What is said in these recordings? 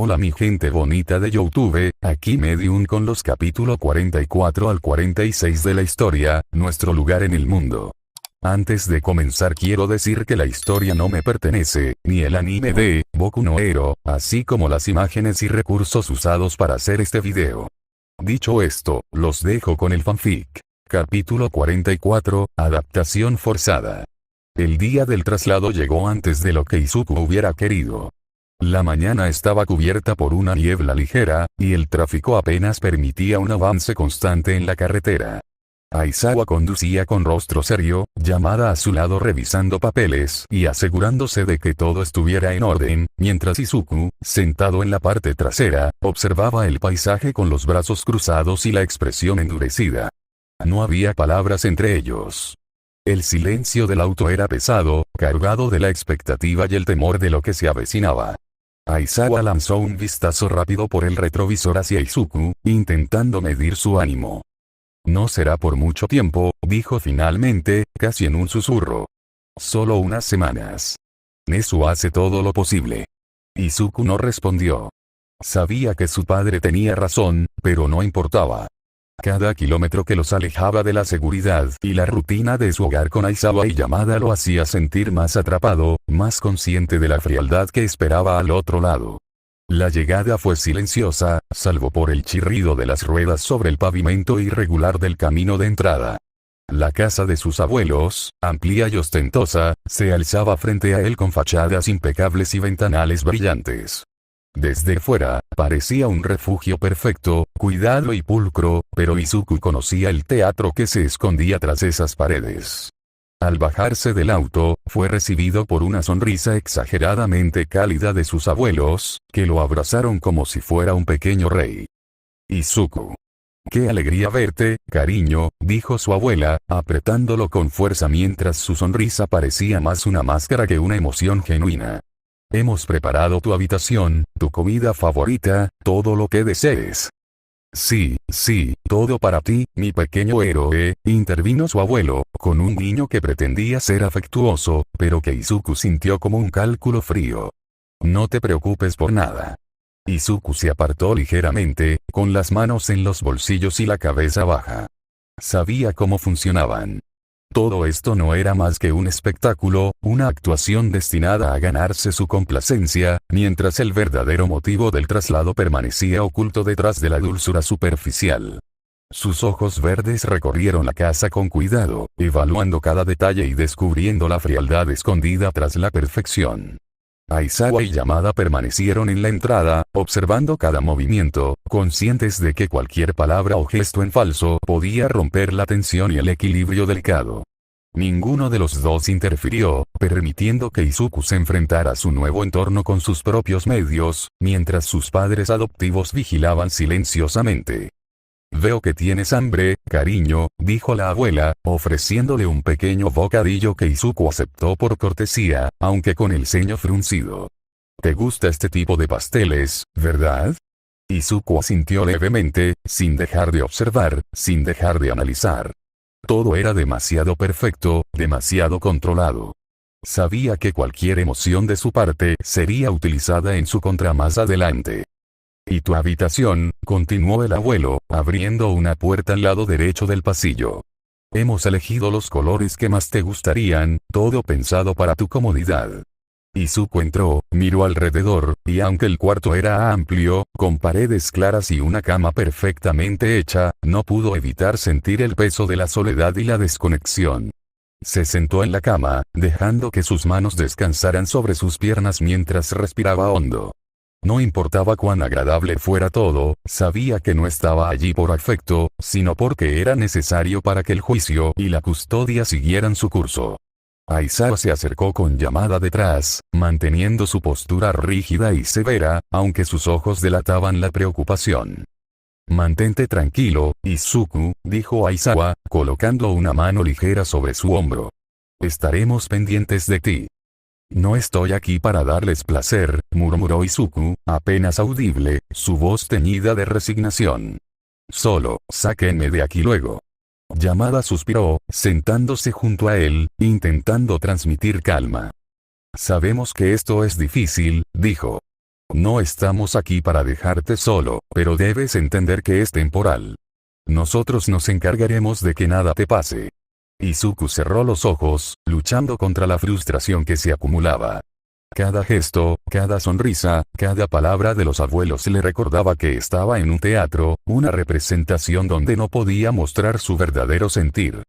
Hola mi gente bonita de YouTube, aquí Medium con los capítulos 44 al 46 de la historia, Nuestro lugar en el mundo. Antes de comenzar quiero decir que la historia no me pertenece, ni el anime de Boku no Hero, así como las imágenes y recursos usados para hacer este video. Dicho esto, los dejo con el fanfic. Capítulo 44, Adaptación forzada. El día del traslado llegó antes de lo que Izuku hubiera querido. La mañana estaba cubierta por una niebla ligera, y el tráfico apenas permitía un avance constante en la carretera. Aizawa conducía con rostro serio, Yamada a su lado revisando papeles y asegurándose de que todo estuviera en orden, mientras Izuku, sentado en la parte trasera, observaba el paisaje con los brazos cruzados y la expresión endurecida. No había palabras entre ellos. El silencio del auto era pesado, cargado de la expectativa y el temor de lo que se avecinaba. Aizawa lanzó un vistazo rápido por el retrovisor hacia Izuku, intentando medir su ánimo. No será por mucho tiempo, dijo finalmente, casi en un susurro. Solo unas semanas. Nezu hace todo lo posible. Izuku no respondió. Sabía que su padre tenía razón, pero no importaba. Cada kilómetro que los alejaba de la seguridad y la rutina de su hogar con Aizawa y Yamada lo hacía sentir más atrapado, más consciente de la frialdad que esperaba al otro lado. La llegada fue silenciosa, salvo por el chirrido de las ruedas sobre el pavimento irregular del camino de entrada. La casa de sus abuelos, amplia y ostentosa, se alzaba frente a él con fachadas impecables y ventanales brillantes. Desde fuera, parecía un refugio perfecto, cuidado y pulcro, pero Izuku conocía el teatro que se escondía tras esas paredes. Al bajarse del auto, fue recibido por una sonrisa exageradamente cálida de sus abuelos, que lo abrazaron como si fuera un pequeño rey. Izuku. ¡Qué alegría verte, cariño!, dijo su abuela, apretándolo con fuerza mientras su sonrisa parecía más una máscara que una emoción genuina. Hemos preparado tu habitación, tu comida favorita, todo lo que desees. Sí, todo para ti, mi pequeño héroe, intervino su abuelo, con un guiño que pretendía ser afectuoso, pero que Izuku sintió como un cálculo frío. No te preocupes por nada. Izuku se apartó ligeramente, con las manos en los bolsillos y la cabeza baja. Sabía cómo funcionaban. Todo esto no era más que un espectáculo, una actuación destinada a ganarse su complacencia, mientras el verdadero motivo del traslado permanecía oculto detrás de la dulzura superficial. Sus ojos verdes recorrieron la casa con cuidado, evaluando cada detalle y descubriendo la frialdad escondida tras la perfección. Aizawa y Yamada permanecieron en la entrada, observando cada movimiento, conscientes de que cualquier palabra o gesto en falso podía romper la tensión y el equilibrio delicado. Ninguno de los dos interfirió, permitiendo que Izuku se enfrentara a su nuevo entorno con sus propios medios, mientras sus padres adoptivos vigilaban silenciosamente. Veo que tienes hambre, cariño, dijo la abuela, ofreciéndole un pequeño bocadillo que Izuku aceptó por cortesía, aunque con el ceño fruncido. ¿Te gusta este tipo de pasteles, verdad? Izuku asintió levemente, sin dejar de observar, sin dejar de analizar. Todo era demasiado perfecto, demasiado controlado. Sabía que cualquier emoción de su parte sería utilizada en su contra más adelante. ¿Y tu habitación?, continuó el abuelo, abriendo una puerta al lado derecho del pasillo. Hemos elegido los colores que más te gustarían, todo pensado para tu comodidad. Izuku entró, miró alrededor, y aunque el cuarto era amplio, con paredes claras y una cama perfectamente hecha, no pudo evitar sentir el peso de la soledad y la desconexión. Se sentó en la cama, dejando que sus manos descansaran sobre sus piernas mientras respiraba hondo. No importaba cuán agradable fuera todo, sabía que no estaba allí por afecto, sino porque era necesario para que el juicio y la custodia siguieran su curso. Aizawa se acercó con Yamada detrás, manteniendo su postura rígida y severa, aunque sus ojos delataban la preocupación. Mantente tranquilo, Izuku, dijo Aizawa, colocando una mano ligera sobre su hombro. Estaremos pendientes de ti. No estoy aquí para darles placer, murmuró Izuku, apenas audible, su voz teñida de resignación. Solo, sáquenme de aquí luego. Yamada suspiró, sentándose junto a él, intentando transmitir calma. Sabemos que esto es difícil, dijo. No estamos aquí para dejarte solo, pero debes entender que es temporal. Nosotros nos encargaremos de que nada te pase. Izuku cerró los ojos, luchando contra la frustración que se acumulaba. Cada gesto, cada sonrisa, cada palabra de los abuelos le recordaba que estaba en un teatro, una representación donde no podía mostrar su verdadero sentir.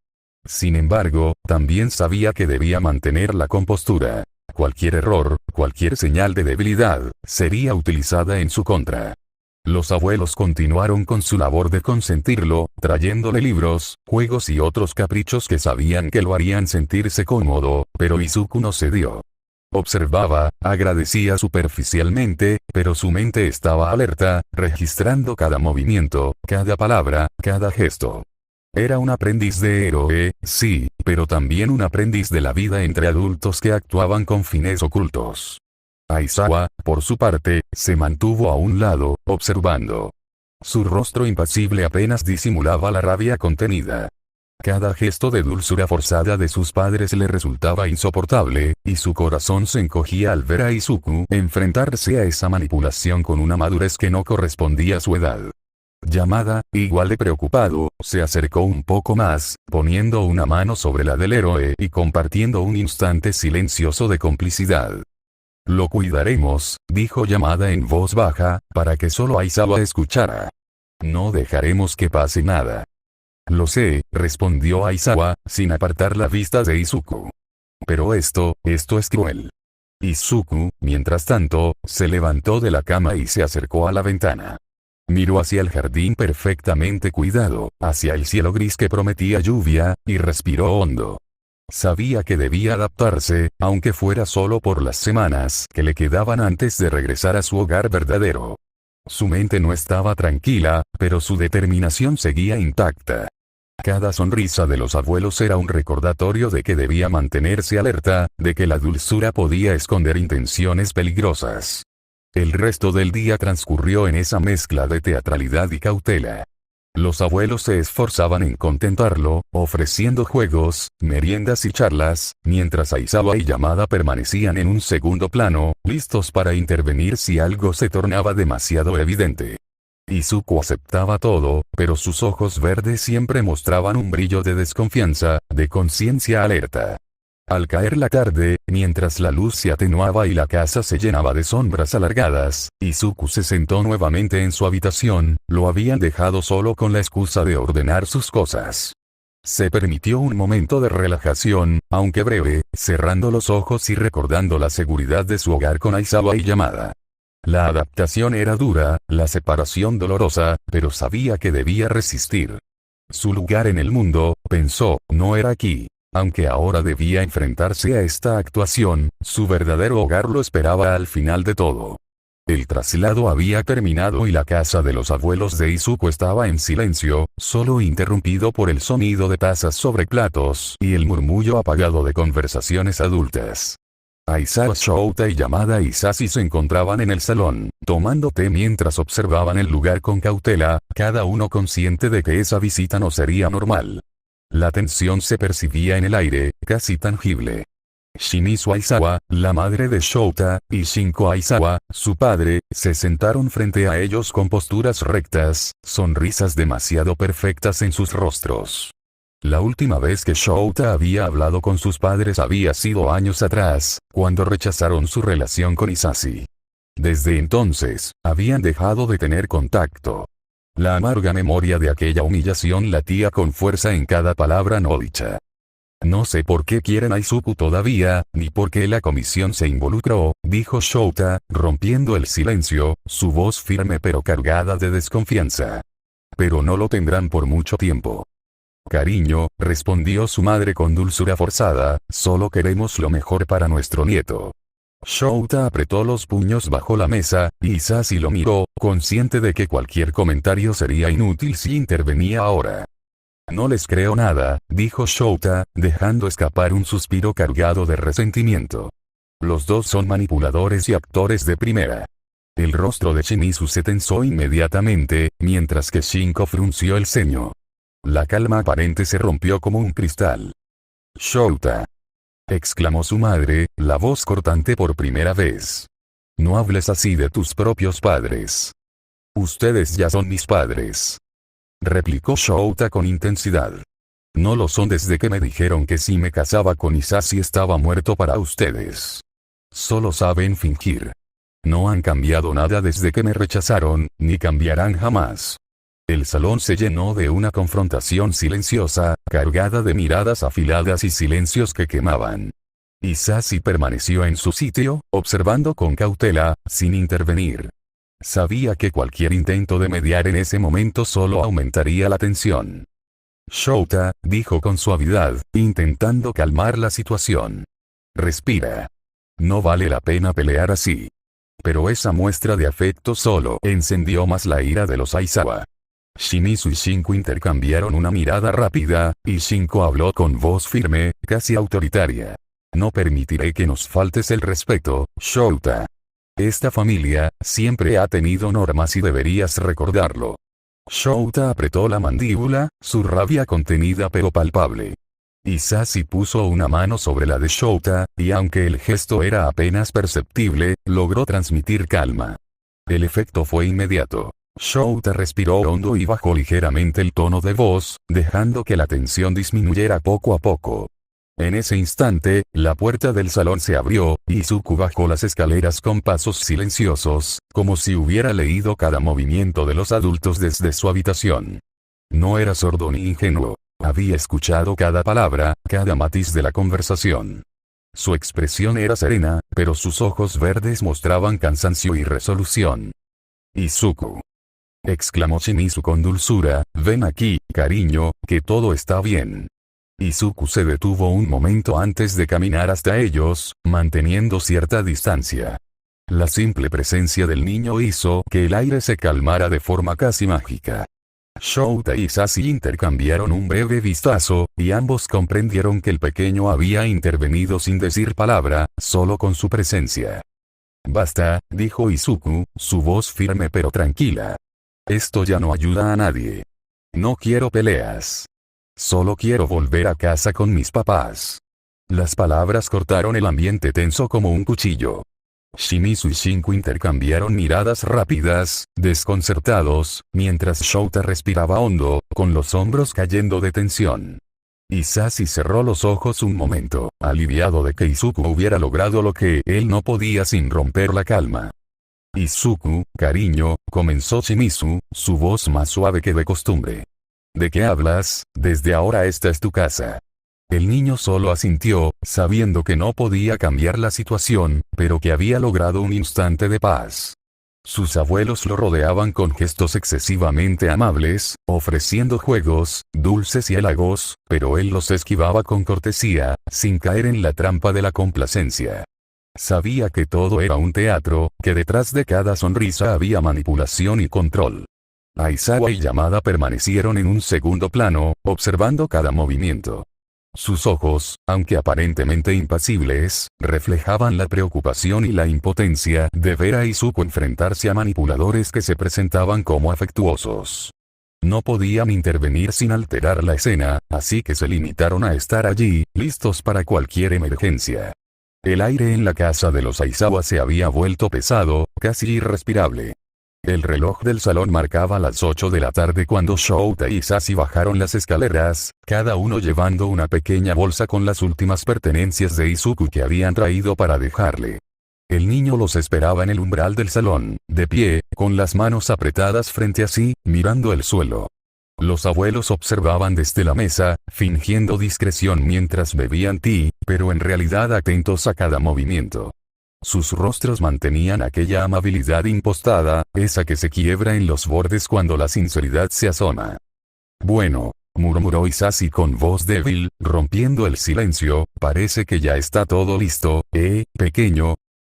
Sin embargo, también sabía que debía mantener la compostura. Cualquier error, cualquier señal de debilidad, sería utilizada en su contra. Los abuelos continuaron con su labor de consentirlo, trayéndole libros, juegos y otros caprichos que sabían que lo harían sentirse cómodo, pero Izuku no cedió. Observaba, agradecía superficialmente, pero su mente estaba alerta, registrando cada movimiento, cada palabra, cada gesto. Era un aprendiz de héroe, sí, pero también un aprendiz de la vida entre adultos que actuaban con fines ocultos. Aizawa, por su parte, se mantuvo a un lado, observando. Su rostro impasible apenas disimulaba la rabia contenida. Cada gesto de dulzura forzada de sus padres le resultaba insoportable, y su corazón se encogía al ver a Izuku enfrentarse a esa manipulación con una madurez que no correspondía a su edad. Yamada, igual de preocupado, se acercó un poco más, poniendo una mano sobre la del héroe y compartiendo un instante silencioso de complicidad. Lo cuidaremos, dijo Yamada en voz baja, para que solo Aizawa escuchara. No dejaremos que pase nada. Lo sé, respondió Aizawa, sin apartar la vista de Izuku. Pero esto es cruel. Izuku, mientras tanto, se levantó de la cama y se acercó a la ventana. Miró hacia el jardín perfectamente cuidado, hacia el cielo gris que prometía lluvia, y respiró hondo. Sabía que debía adaptarse, aunque fuera solo por las semanas que le quedaban antes de regresar a su hogar verdadero. Su mente no estaba tranquila, pero su determinación seguía intacta. Cada sonrisa de los abuelos era un recordatorio de que debía mantenerse alerta, de que la dulzura podía esconder intenciones peligrosas. El resto del día transcurrió en esa mezcla de teatralidad y cautela. Los abuelos se esforzaban en contentarlo, ofreciendo juegos, meriendas y charlas, mientras Aizawa y Yamada permanecían en un segundo plano, listos para intervenir si algo se tornaba demasiado evidente. Izuku aceptaba todo, pero sus ojos verdes siempre mostraban un brillo de desconfianza, de conciencia alerta. Al caer la tarde, mientras la luz se atenuaba y la casa se llenaba de sombras alargadas, Izuku se sentó nuevamente en su habitación, lo habían dejado solo con la excusa de ordenar sus cosas. Se permitió un momento de relajación, aunque breve, cerrando los ojos y recordando la seguridad de su hogar con Aizawa y Yamada. La adaptación era dura, la separación dolorosa, pero sabía que debía resistir. Su lugar en el mundo, pensó, no era aquí. Aunque ahora debía enfrentarse a esta actuación, su verdadero hogar lo esperaba al final de todo. El traslado había terminado y la casa de los abuelos de Izuku estaba en silencio, solo interrumpido por el sonido de tazas sobre platos y el murmullo apagado de conversaciones adultas. Aizawa, Shouta y Yamada y Sashi se encontraban en el salón, tomando té mientras observaban el lugar con cautela, cada uno consciente de que esa visita no sería normal. La tensión se percibía en el aire, casi tangible. Shimizu Aizawa, la madre de Shouta, y Shinko Aizawa, su padre, se sentaron frente a ellos con posturas rectas, sonrisas demasiado perfectas en sus rostros. La última vez que Shouta había hablado con sus padres había sido años atrás, cuando rechazaron su relación con Isashi. Desde entonces, habían dejado de tener contacto. La amarga memoria de aquella humillación latía con fuerza en cada palabra no dicha. No sé por qué quieren a Izuku todavía, ni por qué la comisión se involucró, dijo Shouta, rompiendo el silencio, su voz firme pero cargada de desconfianza. Pero no lo tendrán por mucho tiempo. Cariño, respondió su madre con dulzura forzada, solo queremos lo mejor para nuestro nieto. Shouta apretó los puños bajo la mesa, y Sashi lo miró, consciente de que cualquier comentario sería inútil si intervenía ahora. No les creo nada, dijo Shouta, dejando escapar un suspiro cargado de resentimiento. Los dos son manipuladores y actores de primera. El rostro de Shimizu se tensó inmediatamente, mientras que Shinko frunció el ceño. La calma aparente se rompió como un cristal. Shouta, exclamó su madre, la voz cortante por primera vez. No hables así de tus propios padres. Ustedes ya son mis padres. Replicó Shouta con intensidad. No lo son desde que me dijeron que si me casaba con Hisashi estaba muerto para ustedes. Solo saben fingir. No han cambiado nada desde que me rechazaron, ni cambiarán jamás. El salón se llenó de una confrontación silenciosa, cargada de miradas afiladas y silencios que quemaban. Hisashi permaneció en su sitio, observando con cautela, sin intervenir. Sabía que cualquier intento de mediar en ese momento solo aumentaría la tensión. Shouta, dijo con suavidad, intentando calmar la situación. Respira. No vale la pena pelear así. Pero esa muestra de afecto solo encendió más la ira de los Aizawa. Shimizu y Shinku intercambiaron una mirada rápida, y Shinku habló con voz firme, casi autoritaria. No permitiré que nos faltes el respeto, Shouta. Esta familia siempre ha tenido normas y deberías recordarlo. Shouta apretó la mandíbula, su rabia contenida pero palpable. Hisashi puso una mano sobre la de Shouta, y aunque el gesto era apenas perceptible, logró transmitir calma. El efecto fue inmediato. Shouta respiró hondo y bajó ligeramente el tono de voz, dejando que la tensión disminuyera poco a poco. En ese instante, la puerta del salón se abrió, y Izuku bajó las escaleras con pasos silenciosos, como si hubiera leído cada movimiento de los adultos desde su habitación. No era sordo ni ingenuo. Había escuchado cada palabra, cada matiz de la conversación. Su expresión era serena, pero sus ojos verdes mostraban cansancio y resolución. «Izuku», exclamó Shimizu con dulzura, «ven aquí, cariño, que todo está bien». Izuku se detuvo un momento antes de caminar hasta ellos, manteniendo cierta distancia. La simple presencia del niño hizo que el aire se calmara de forma casi mágica. Shouta y Hisashi intercambiaron un breve vistazo, y ambos comprendieron que el pequeño había intervenido sin decir palabra, solo con su presencia. «Basta», dijo Izuku, su voz firme pero tranquila. «Esto ya no ayuda a nadie. No quiero peleas. Solo quiero volver a casa con mis papás». Las palabras cortaron el ambiente tenso como un cuchillo. Shimizu y Shinku intercambiaron miradas rápidas, desconcertados, mientras Shouta respiraba hondo, con los hombros cayendo de tensión. Hisashi cerró los ojos un momento, aliviado de que Izuku hubiera logrado lo que él no podía sin romper la calma. «Izuku, cariño», comenzó Shimizu, su voz más suave que de costumbre. «¿De qué hablas? Desde ahora esta es tu casa». El niño solo asintió, sabiendo que no podía cambiar la situación, pero que había logrado un instante de paz. Sus abuelos lo rodeaban con gestos excesivamente amables, ofreciendo juegos, dulces y halagos, pero él los esquivaba con cortesía, sin caer en la trampa de la complacencia. Sabía que todo era un teatro, que detrás de cada sonrisa había manipulación y control. Aizawa y Yamada permanecieron en un segundo plano, observando cada movimiento. Sus ojos, aunque aparentemente impasibles, reflejaban la preocupación y la impotencia de ver a Izuku enfrentarse a manipuladores que se presentaban como afectuosos. No podían intervenir sin alterar la escena, así que se limitaron a estar allí, listos para cualquier emergencia. El aire en la casa de los Aizawa se había vuelto pesado, casi irrespirable. El reloj del salón marcaba las 8 de la tarde cuando Shouta y Hisashi bajaron las escaleras, cada uno llevando una pequeña bolsa con las últimas pertenencias de Izuku que habían traído para dejarle. El niño los esperaba en el umbral del salón, de pie, con las manos apretadas frente a sí, mirando el suelo. Los abuelos observaban desde la mesa, fingiendo discreción mientras bebían té, pero en realidad atentos a cada movimiento. Sus rostros mantenían aquella amabilidad impostada, esa que se quiebra en los bordes cuando la sinceridad se asoma. «Bueno», murmuró Hisashi con voz débil, rompiendo el silencio, «parece que ya está todo listo, pequeño».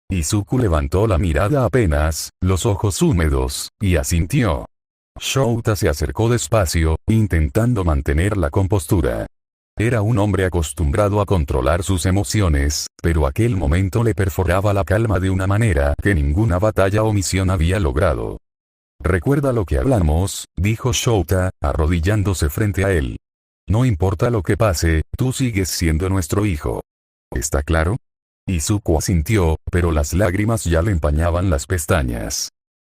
Izuku levantó la mirada apenas, los ojos húmedos, y asintió. Shouta se acercó despacio, intentando mantener la compostura. Era un hombre acostumbrado a controlar sus emociones, pero aquel momento le perforaba la calma de una manera que ninguna batalla o misión había logrado. «Recuerda lo que hablamos», dijo Shouta, arrodillándose frente a él. «No importa lo que pase, tú sigues siendo nuestro hijo. ¿Está claro?». Izuku asintió, pero las lágrimas ya le empañaban las pestañas.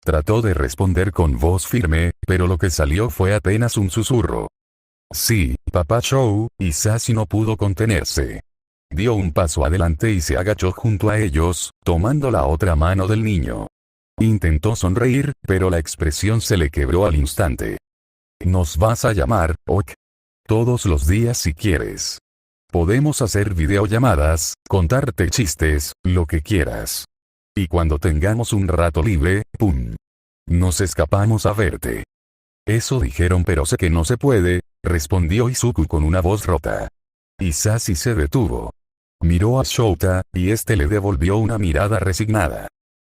Trató de responder con voz firme, pero lo que salió fue apenas un susurro. Sí, papá Shou, y Sashi no pudo contenerse. Dio un paso adelante y se agachó junto a ellos, tomando la otra mano del niño. Intentó sonreír, pero la expresión se le quebró al instante. ¿Nos vas a llamar, ok? Todos los días si quieres. Podemos hacer videollamadas, contarte chistes, lo que quieras. Y cuando tengamos un rato libre, ¡pum! Nos escapamos a verte. Eso dijeron, pero sé que no se puede, respondió Izuku con una voz rota. Sashi se detuvo. Miró a Shouta, y este le devolvió una mirada resignada.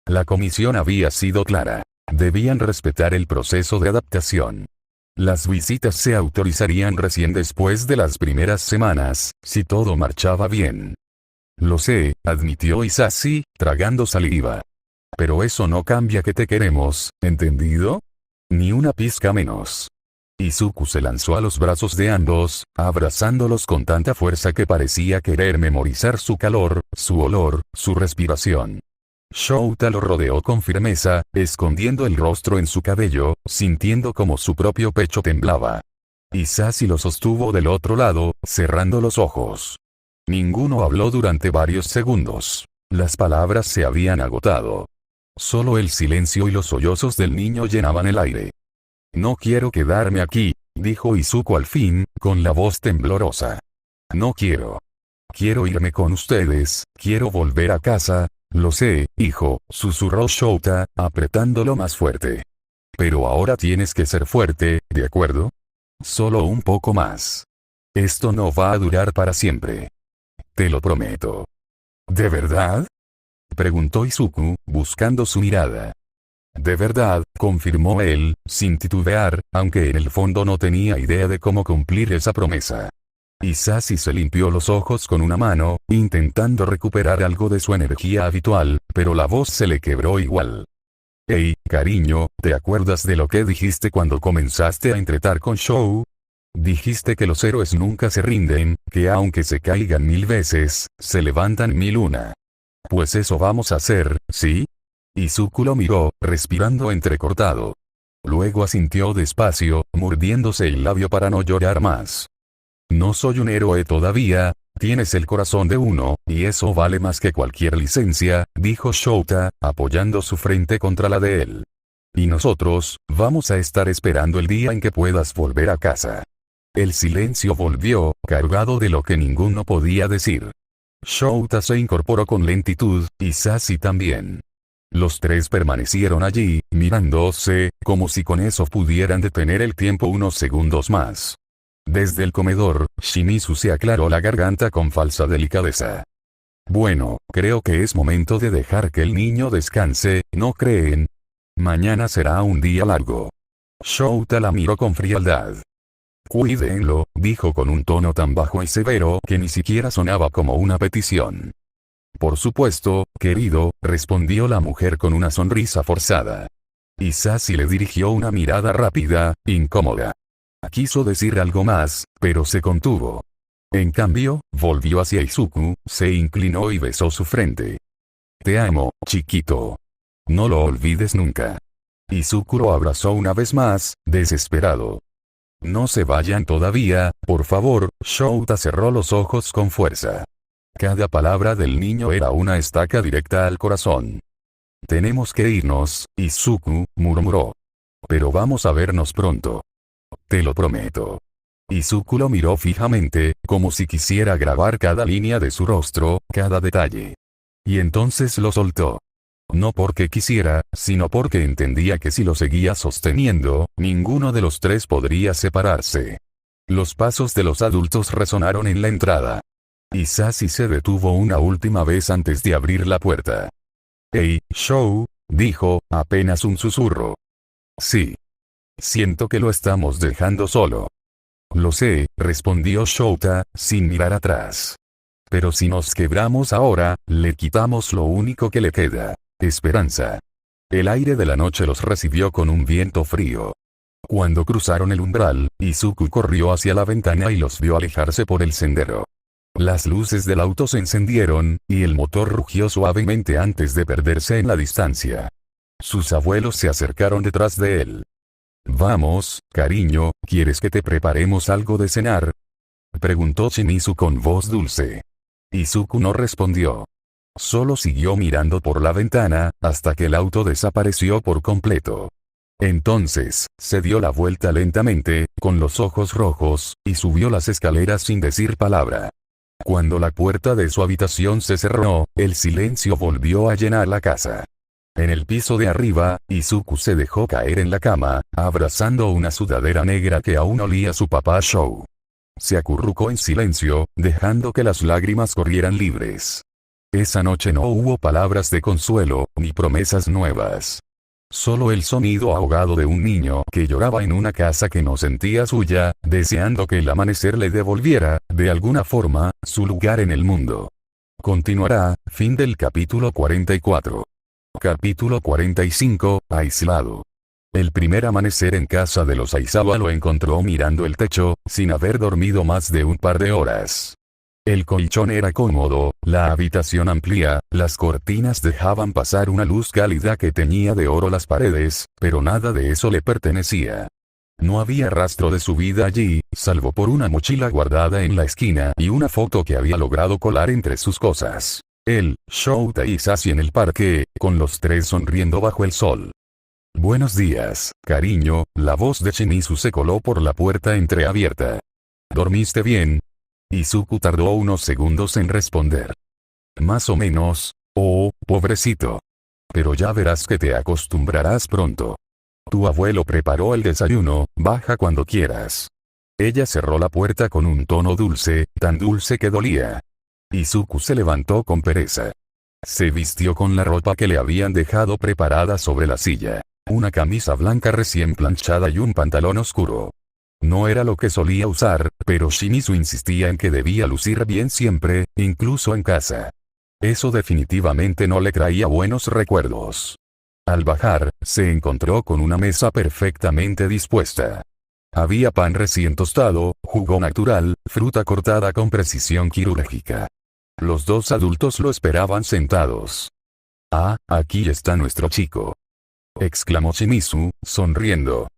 La comisión había sido clara. Debían respetar el proceso de adaptación. Las visitas se autorizarían recién después de las primeras semanas, si todo marchaba bien. Lo sé, admitió Sashi, tragando saliva. Pero eso no cambia que te queremos, ¿entendido? Ni una pizca menos. Izuku se lanzó a los brazos de ambos, abrazándolos con tanta fuerza que parecía querer memorizar su calor, su olor, su respiración. Shouta lo rodeó con firmeza, escondiendo el rostro en su cabello, sintiendo como su propio pecho temblaba. Sashi lo sostuvo del otro lado, cerrando los ojos. Ninguno habló durante varios segundos. Las palabras se habían agotado. Solo el silencio y los sollozos del niño llenaban el aire. No quiero quedarme aquí, dijo Izuku al fin, con la voz temblorosa. No quiero. Quiero irme con ustedes, quiero volver a casa. Lo sé, hijo, susurró Shouta, apretándolo más fuerte. Pero ahora tienes que ser fuerte, ¿de acuerdo? Solo un poco más. Esto no va a durar para siempre. Te lo prometo. ¿De verdad? Preguntó Izuku, buscando su mirada. De verdad, confirmó él, sin titubear, aunque en el fondo no tenía idea de cómo cumplir esa promesa. Sashi se limpió los ojos con una mano, intentando recuperar algo de su energía habitual, pero la voz se le quebró igual. Hey, cariño, ¿te acuerdas de lo que dijiste cuando comenzaste a entretar con Shou? Dijiste que los héroes nunca se rinden, que aunque se caigan 1000 veces, se levantan 1001. Pues eso vamos a hacer, ¿sí? Izuku lo miró, respirando entrecortado. Luego asintió despacio, mordiéndose el labio para no llorar más. No soy un héroe todavía, tienes el corazón de uno, y eso vale más que cualquier licencia, dijo Shouta, apoyando su frente contra la de él. Y nosotros, vamos a estar esperando el día en que puedas volver a casa. El silencio volvió, cargado de lo que ninguno podía decir. Shouta se incorporó con lentitud, y Sashi también. Los tres permanecieron allí, mirándose, como si con eso pudieran detener el tiempo unos segundos más. Desde el comedor, Shimizu se aclaró la garganta con falsa delicadeza. Bueno, creo que es momento de dejar que el niño descanse, ¿no creen? Mañana será un día largo. Shouta la miró con frialdad. Cuídenlo, dijo con un tono tan bajo y severo que ni siquiera sonaba como una petición. Por supuesto, querido, respondió la mujer con una sonrisa forzada. Sashi le dirigió una mirada rápida, incómoda. Quiso decir algo más, pero se contuvo. En cambio, volvió hacia Izuku, se inclinó y besó su frente. Te amo, chiquito. No lo olvides nunca. Izuku lo abrazó una vez más, desesperado. No se vayan todavía, por favor. Shouta cerró los ojos con fuerza. Cada palabra del niño era una estaca directa al corazón. Tenemos que irnos, Izuku, murmuró. Pero vamos a vernos pronto. Te lo prometo. Izuku lo miró fijamente, como si quisiera grabar cada línea de su rostro, cada detalle. Y entonces lo soltó. No porque quisiera, sino porque entendía que si lo seguía sosteniendo, ninguno de los tres podría separarse. Los pasos de los adultos resonaron en la entrada. Sashi se detuvo una última vez antes de abrir la puerta. Hey, Shou, dijo, apenas un susurro. Sí. Siento que lo estamos dejando solo. Lo sé, respondió Shouta, sin mirar atrás. Pero si nos quebramos ahora, le quitamos lo único que le queda. Esperanza. El aire de la noche los recibió con un viento frío. Cuando cruzaron el umbral, Izuku corrió hacia la ventana y los vio alejarse por el sendero. Las luces del auto se encendieron, y el motor rugió suavemente antes de perderse en la distancia. Sus abuelos se acercaron detrás de él. «Vamos, cariño, ¿quieres que te preparemos algo de cenar?», preguntó Shimizu con voz dulce. Izuku no respondió. Solo siguió mirando por la ventana, hasta que el auto desapareció por completo. Entonces, se dio la vuelta lentamente, con los ojos rojos, y subió las escaleras sin decir palabra. Cuando la puerta de su habitación se cerró, el silencio volvió a llenar la casa. En el piso de arriba, Izuku se dejó caer en la cama, abrazando una sudadera negra que aún olía a su papá Shou. Se acurrucó en silencio, dejando que las lágrimas corrieran libres. Esa noche no hubo palabras de consuelo, ni promesas nuevas. Solo el sonido ahogado de un niño que lloraba en una casa que no sentía suya, deseando que el amanecer le devolviera, de alguna forma, su lugar en el mundo. Continuará, fin del capítulo 44. Capítulo 45, aislado. El primer amanecer en casa de los Aizawa lo encontró mirando el techo, sin haber dormido más de un par de horas. El colchón era cómodo, la habitación amplia, las cortinas dejaban pasar una luz cálida que teñía de oro las paredes, pero nada de eso le pertenecía. No había rastro de su vida allí, salvo por una mochila guardada en la esquina y una foto que había logrado colar entre sus cosas. Él, Shouta y Sashi en el parque, con los tres sonriendo bajo el sol. «Buenos días, cariño», la voz de Shimizu se coló por la puerta entreabierta. «¿Dormiste bien?». Izuku tardó unos segundos en responder. «Más o menos. Oh, pobrecito. Pero ya verás que te acostumbrarás pronto. Tu abuelo preparó el desayuno, baja cuando quieras». Ella cerró la puerta con un tono dulce, tan dulce que dolía. Izuku se levantó con pereza. Se vistió con la ropa que le habían dejado preparada sobre la silla. Una camisa blanca recién planchada y un pantalón oscuro. No era lo que solía usar, pero Shimizu insistía en que debía lucir bien siempre, incluso en casa. Eso definitivamente no le traía buenos recuerdos. Al bajar, se encontró con una mesa perfectamente dispuesta. Había pan recién tostado, jugo natural, fruta cortada con precisión quirúrgica. Los dos adultos lo esperaban sentados. «Ah, aquí está nuestro chico», exclamó Shimizu, sonriendo.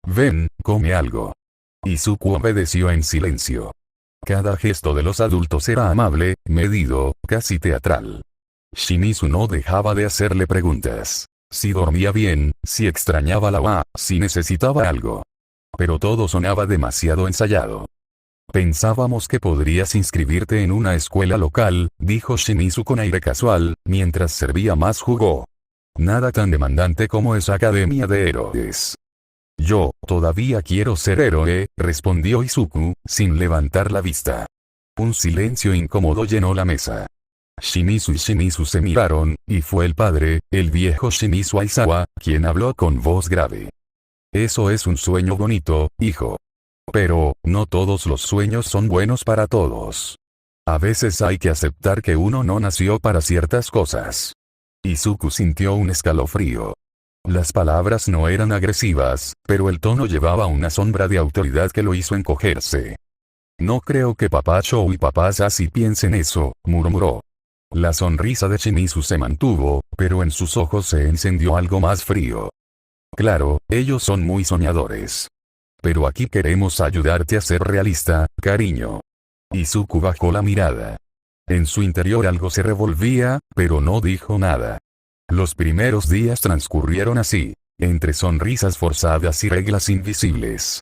«Ven, come algo». Izuku obedeció en silencio. Cada gesto de los adultos era amable, medido, casi teatral. Shimizu no dejaba de hacerle preguntas. Si dormía bien, si extrañaba la wa, si necesitaba algo. Pero todo sonaba demasiado ensayado. «Pensábamos que podrías inscribirte en una escuela local», dijo Shimizu con aire casual, mientras servía más jugo. «Nada tan demandante como esa academia de héroes». «Yo, todavía quiero ser héroe», respondió Izuku, sin levantar la vista. Un silencio incómodo llenó la mesa. Shimizu y Shimizu se miraron, y fue el padre, el viejo Shimizu Aizawa, quien habló con voz grave. «Eso es un sueño bonito, hijo. Pero, no todos los sueños son buenos para todos. A veces hay que aceptar que uno no nació para ciertas cosas». Izuku sintió un escalofrío. Las palabras no eran agresivas, pero el tono llevaba una sombra de autoridad que lo hizo encogerse. «No creo que papá Shou y papá Sashi piensen eso», murmuró. La sonrisa de Shimizu se mantuvo, pero en sus ojos se encendió algo más frío. «Claro, ellos son muy soñadores. Pero aquí queremos ayudarte a ser realista, cariño». Izuku bajó la mirada. En su interior algo se revolvía, pero no dijo nada. Los primeros días transcurrieron así, entre sonrisas forzadas y reglas invisibles.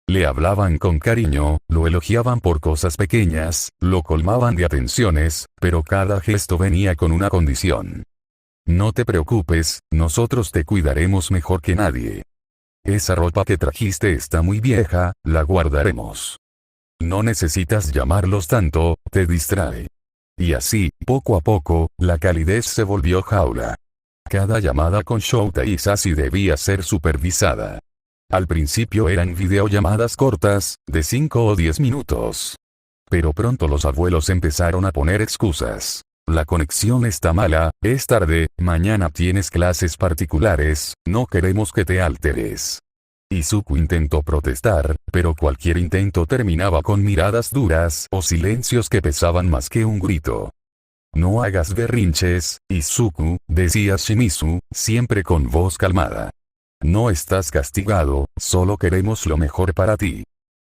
Le hablaban con cariño, lo elogiaban por cosas pequeñas, lo colmaban de atenciones, pero cada gesto venía con una condición. «No te preocupes, nosotros te cuidaremos mejor que nadie. Esa ropa que trajiste está muy vieja, la guardaremos. No necesitas llamarlos tanto, te distrae». Y así, poco a poco, la calidez se volvió jaula. Cada llamada con Shouta y Sashi debía ser supervisada. Al principio eran videollamadas cortas, de 5 o 10 minutos. Pero pronto los abuelos empezaron a poner excusas. «La conexión está mala, es tarde, mañana tienes clases particulares, no queremos que te alteres». Izuku intentó protestar, pero cualquier intento terminaba con miradas duras o silencios que pesaban más que un grito. No hagas berrinches, Izuku, decía Shimizu, siempre con voz calmada. No estás castigado, solo queremos lo mejor para ti.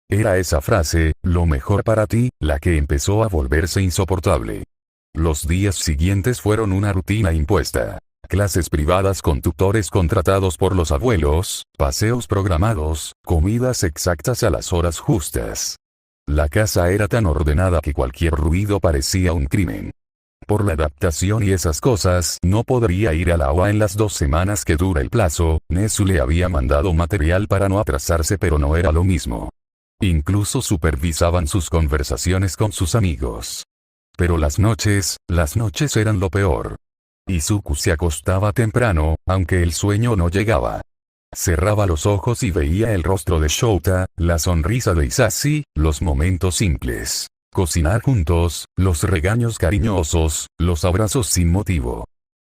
Era esa frase, lo mejor para ti, la que empezó a volverse insoportable. Los días siguientes fueron una rutina impuesta. Clases privadas con tutores contratados por los abuelos, paseos programados, comidas exactas a las horas justas. La casa era tan ordenada que cualquier ruido parecía un crimen. Por la adaptación y esas cosas, no podría ir a la OA en las 2 semanas que dura el plazo. Nezu le había mandado material para no atrasarse, pero no era lo mismo. Incluso supervisaban sus conversaciones con sus amigos. Pero las noches eran lo peor. Izuku se acostaba temprano, aunque el sueño no llegaba. Cerraba los ojos y veía el rostro de Shouta, la sonrisa de Isashi, los momentos simples. Cocinar juntos, los regaños cariñosos, los abrazos sin motivo.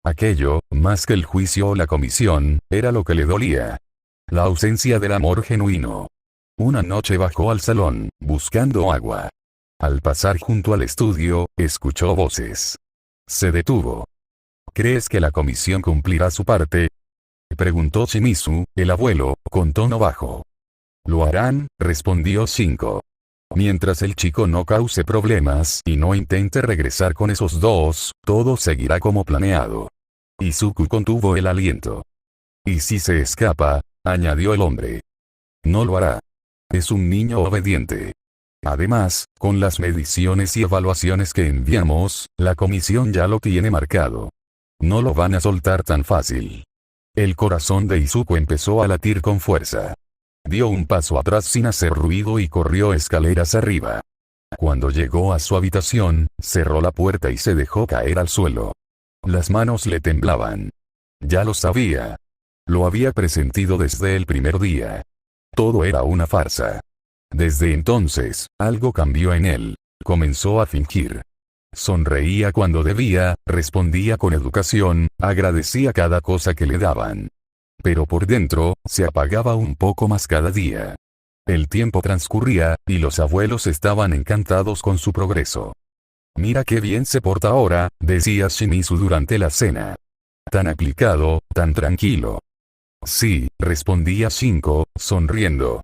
Aquello, más que el juicio o la comisión, era lo que le dolía. La ausencia del amor genuino. Una noche bajó al salón, buscando agua. Al pasar junto al estudio, escuchó voces. Se detuvo. ¿Crees que la comisión cumplirá su parte?, preguntó Shimizu, el abuelo, con tono bajo. Lo harán, respondió Shinko. Mientras el chico no cause problemas y no intente regresar con esos dos, todo seguirá como planeado. Izuku contuvo el aliento. ¿Y si se escapa?, añadió el hombre. No lo hará. Es un niño obediente. Además, con las mediciones y evaluaciones que enviamos, la comisión ya lo tiene marcado. No lo van a soltar tan fácil. El corazón de Izuku empezó a latir con fuerza. Dio un paso atrás sin hacer ruido y corrió escaleras arriba. Cuando llegó a su habitación, cerró la puerta y se dejó caer al suelo. Las manos le temblaban. Ya lo sabía. Lo había presentido desde el primer día. Todo era una farsa. Desde entonces, algo cambió en él. Comenzó a fingir. Sonreía cuando debía, respondía con educación, agradecía cada cosa que le daban. Pero por dentro, se apagaba un poco más cada día. El tiempo transcurría, y los abuelos estaban encantados con su progreso. Mira qué bien se porta ahora, decía Shimizu durante la cena. Tan aplicado, tan tranquilo. Sí, respondía Shinko, sonriendo.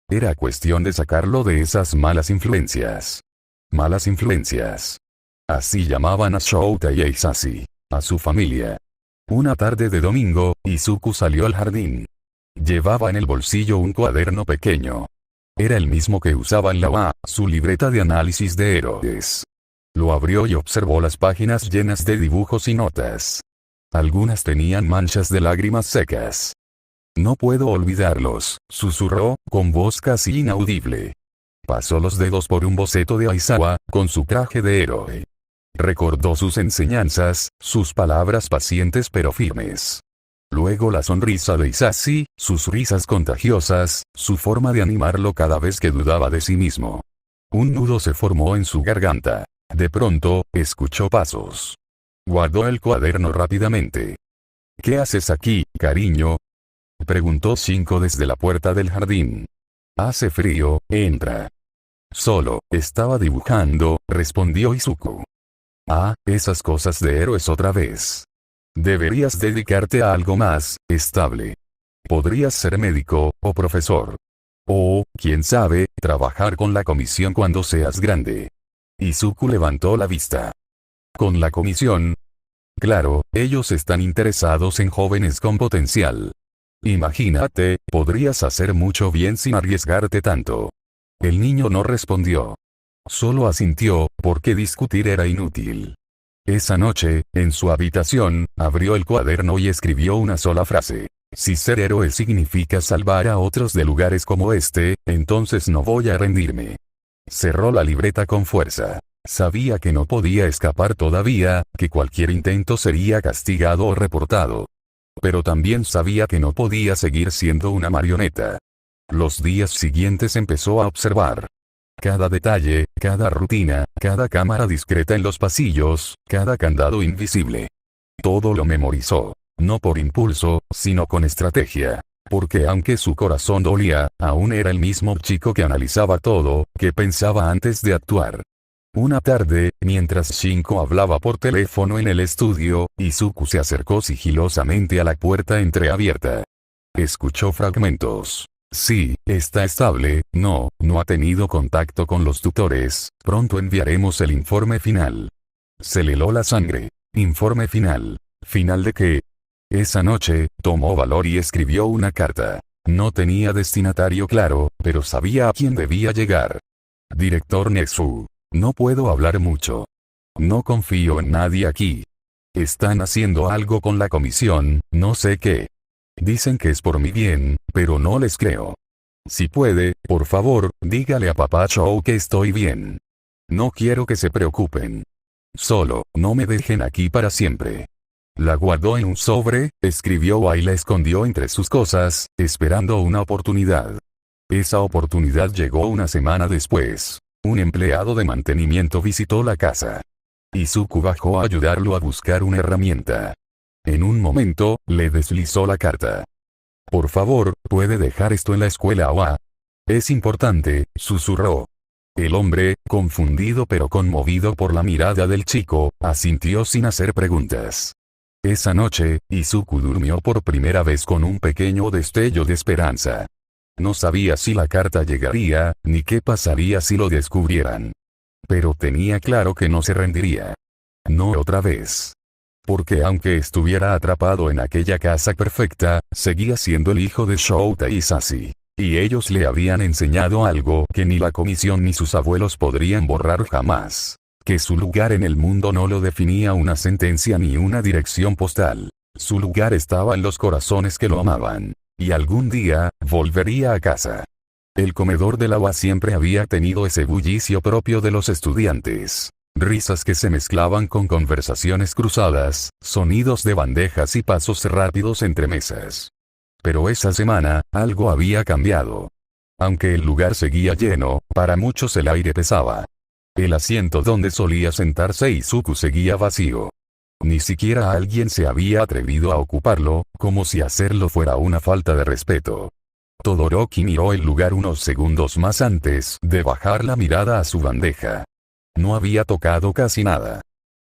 Era cuestión de sacarlo de esas malas influencias. Malas influencias. Así llamaban a Shouta y a Isashi, a su familia. Una tarde de domingo, Izuku salió al jardín. Llevaba en el bolsillo un cuaderno pequeño. Era el mismo que usaba en la UA, su libreta de análisis de héroes. Lo abrió y observó las páginas llenas de dibujos y notas. Algunas tenían manchas de lágrimas secas. No puedo olvidarlos, susurró, con voz casi inaudible. Pasó los dedos por un boceto de Aizawa, con su traje de héroe. Recordó sus enseñanzas, sus palabras pacientes pero firmes. Luego la sonrisa de Isashi, sus risas contagiosas, su forma de animarlo cada vez que dudaba de sí mismo. Un nudo se formó en su garganta. De pronto, escuchó pasos. Guardó el cuaderno rápidamente. ¿Qué haces aquí, cariño?, preguntó Shinko desde la puerta del jardín. Hace frío, entra. Solo, estaba dibujando, respondió Izuku. Ah, esas cosas de héroes otra vez. Deberías dedicarte a algo más estable. Podrías ser médico, o profesor. O, quién sabe, trabajar con la comisión cuando seas grande. Izuku levantó la vista. ¿Con la comisión? Claro, ellos están interesados en jóvenes con potencial. Imagínate, podrías hacer mucho bien sin arriesgarte tanto. El niño no respondió. Solo asintió, porque discutir era inútil. Esa noche, en su habitación, abrió el cuaderno y escribió una sola frase. Si ser héroe significa salvar a otros de lugares como este, entonces no voy a rendirme. Cerró la libreta con fuerza. Sabía que no podía escapar todavía, que cualquier intento sería castigado o reportado. Pero también sabía que no podía seguir siendo una marioneta. Los días siguientes empezó a observar. Cada detalle, cada rutina, cada cámara discreta en los pasillos, cada candado invisible. Todo lo memorizó. No por impulso, sino con estrategia. Porque aunque su corazón dolía, aún era el mismo chico que analizaba todo, que pensaba antes de actuar. Una tarde, mientras Shinko hablaba por teléfono en el estudio, Izuku se acercó sigilosamente a la puerta entreabierta. Escuchó fragmentos. Sí, está estable, no ha tenido contacto con los tutores, pronto enviaremos el informe final. Se le heló la sangre. Informe final. ¿Final de qué? Esa noche, tomó valor y escribió una carta. No tenía destinatario claro, pero sabía a quién debía llegar. Director Netsu. No puedo hablar mucho. No confío en nadie aquí. Están haciendo algo con la comisión, no sé qué. Dicen que es por mi bien, pero no les creo. Si puede, por favor, dígale a Papá Chou que estoy bien. No quiero que se preocupen. Solo, no me dejen aquí para siempre. La guardó en un sobre, escribió y la escondió entre sus cosas, esperando una oportunidad. Esa oportunidad llegó una semana después. Un empleado de mantenimiento visitó la casa. Izuku bajó a ayudarlo a buscar una herramienta. En un momento, le deslizó la carta. Por favor, ¿puede dejar esto en la escuela o? Es importante, susurró. El hombre, confundido pero conmovido por la mirada del chico, asintió sin hacer preguntas. Esa noche, Izuku durmió por primera vez con un pequeño destello de esperanza. No sabía si la carta llegaría, ni qué pasaría si lo descubrieran. Pero tenía claro que no se rendiría. No otra vez. Porque aunque estuviera atrapado en aquella casa perfecta, seguía siendo el hijo de Shouta Isashi. Y ellos le habían enseñado algo que ni la comisión ni sus abuelos podrían borrar jamás. Que su lugar en el mundo no lo definía una sentencia ni una dirección postal. Su lugar estaba en los corazones que lo amaban. Y algún día, volvería a casa. El comedor de la UA siempre había tenido ese bullicio propio de los estudiantes. Risas que se mezclaban con conversaciones cruzadas, sonidos de bandejas y pasos rápidos entre mesas. Pero esa semana, algo había cambiado. Aunque el lugar seguía lleno, para muchos el aire pesaba. El asiento donde solía sentarse Izuku seguía vacío. Ni siquiera alguien se había atrevido a ocuparlo, como si hacerlo fuera una falta de respeto. Todoroki miró el lugar unos segundos más antes de bajar la mirada a su bandeja. No había tocado casi nada.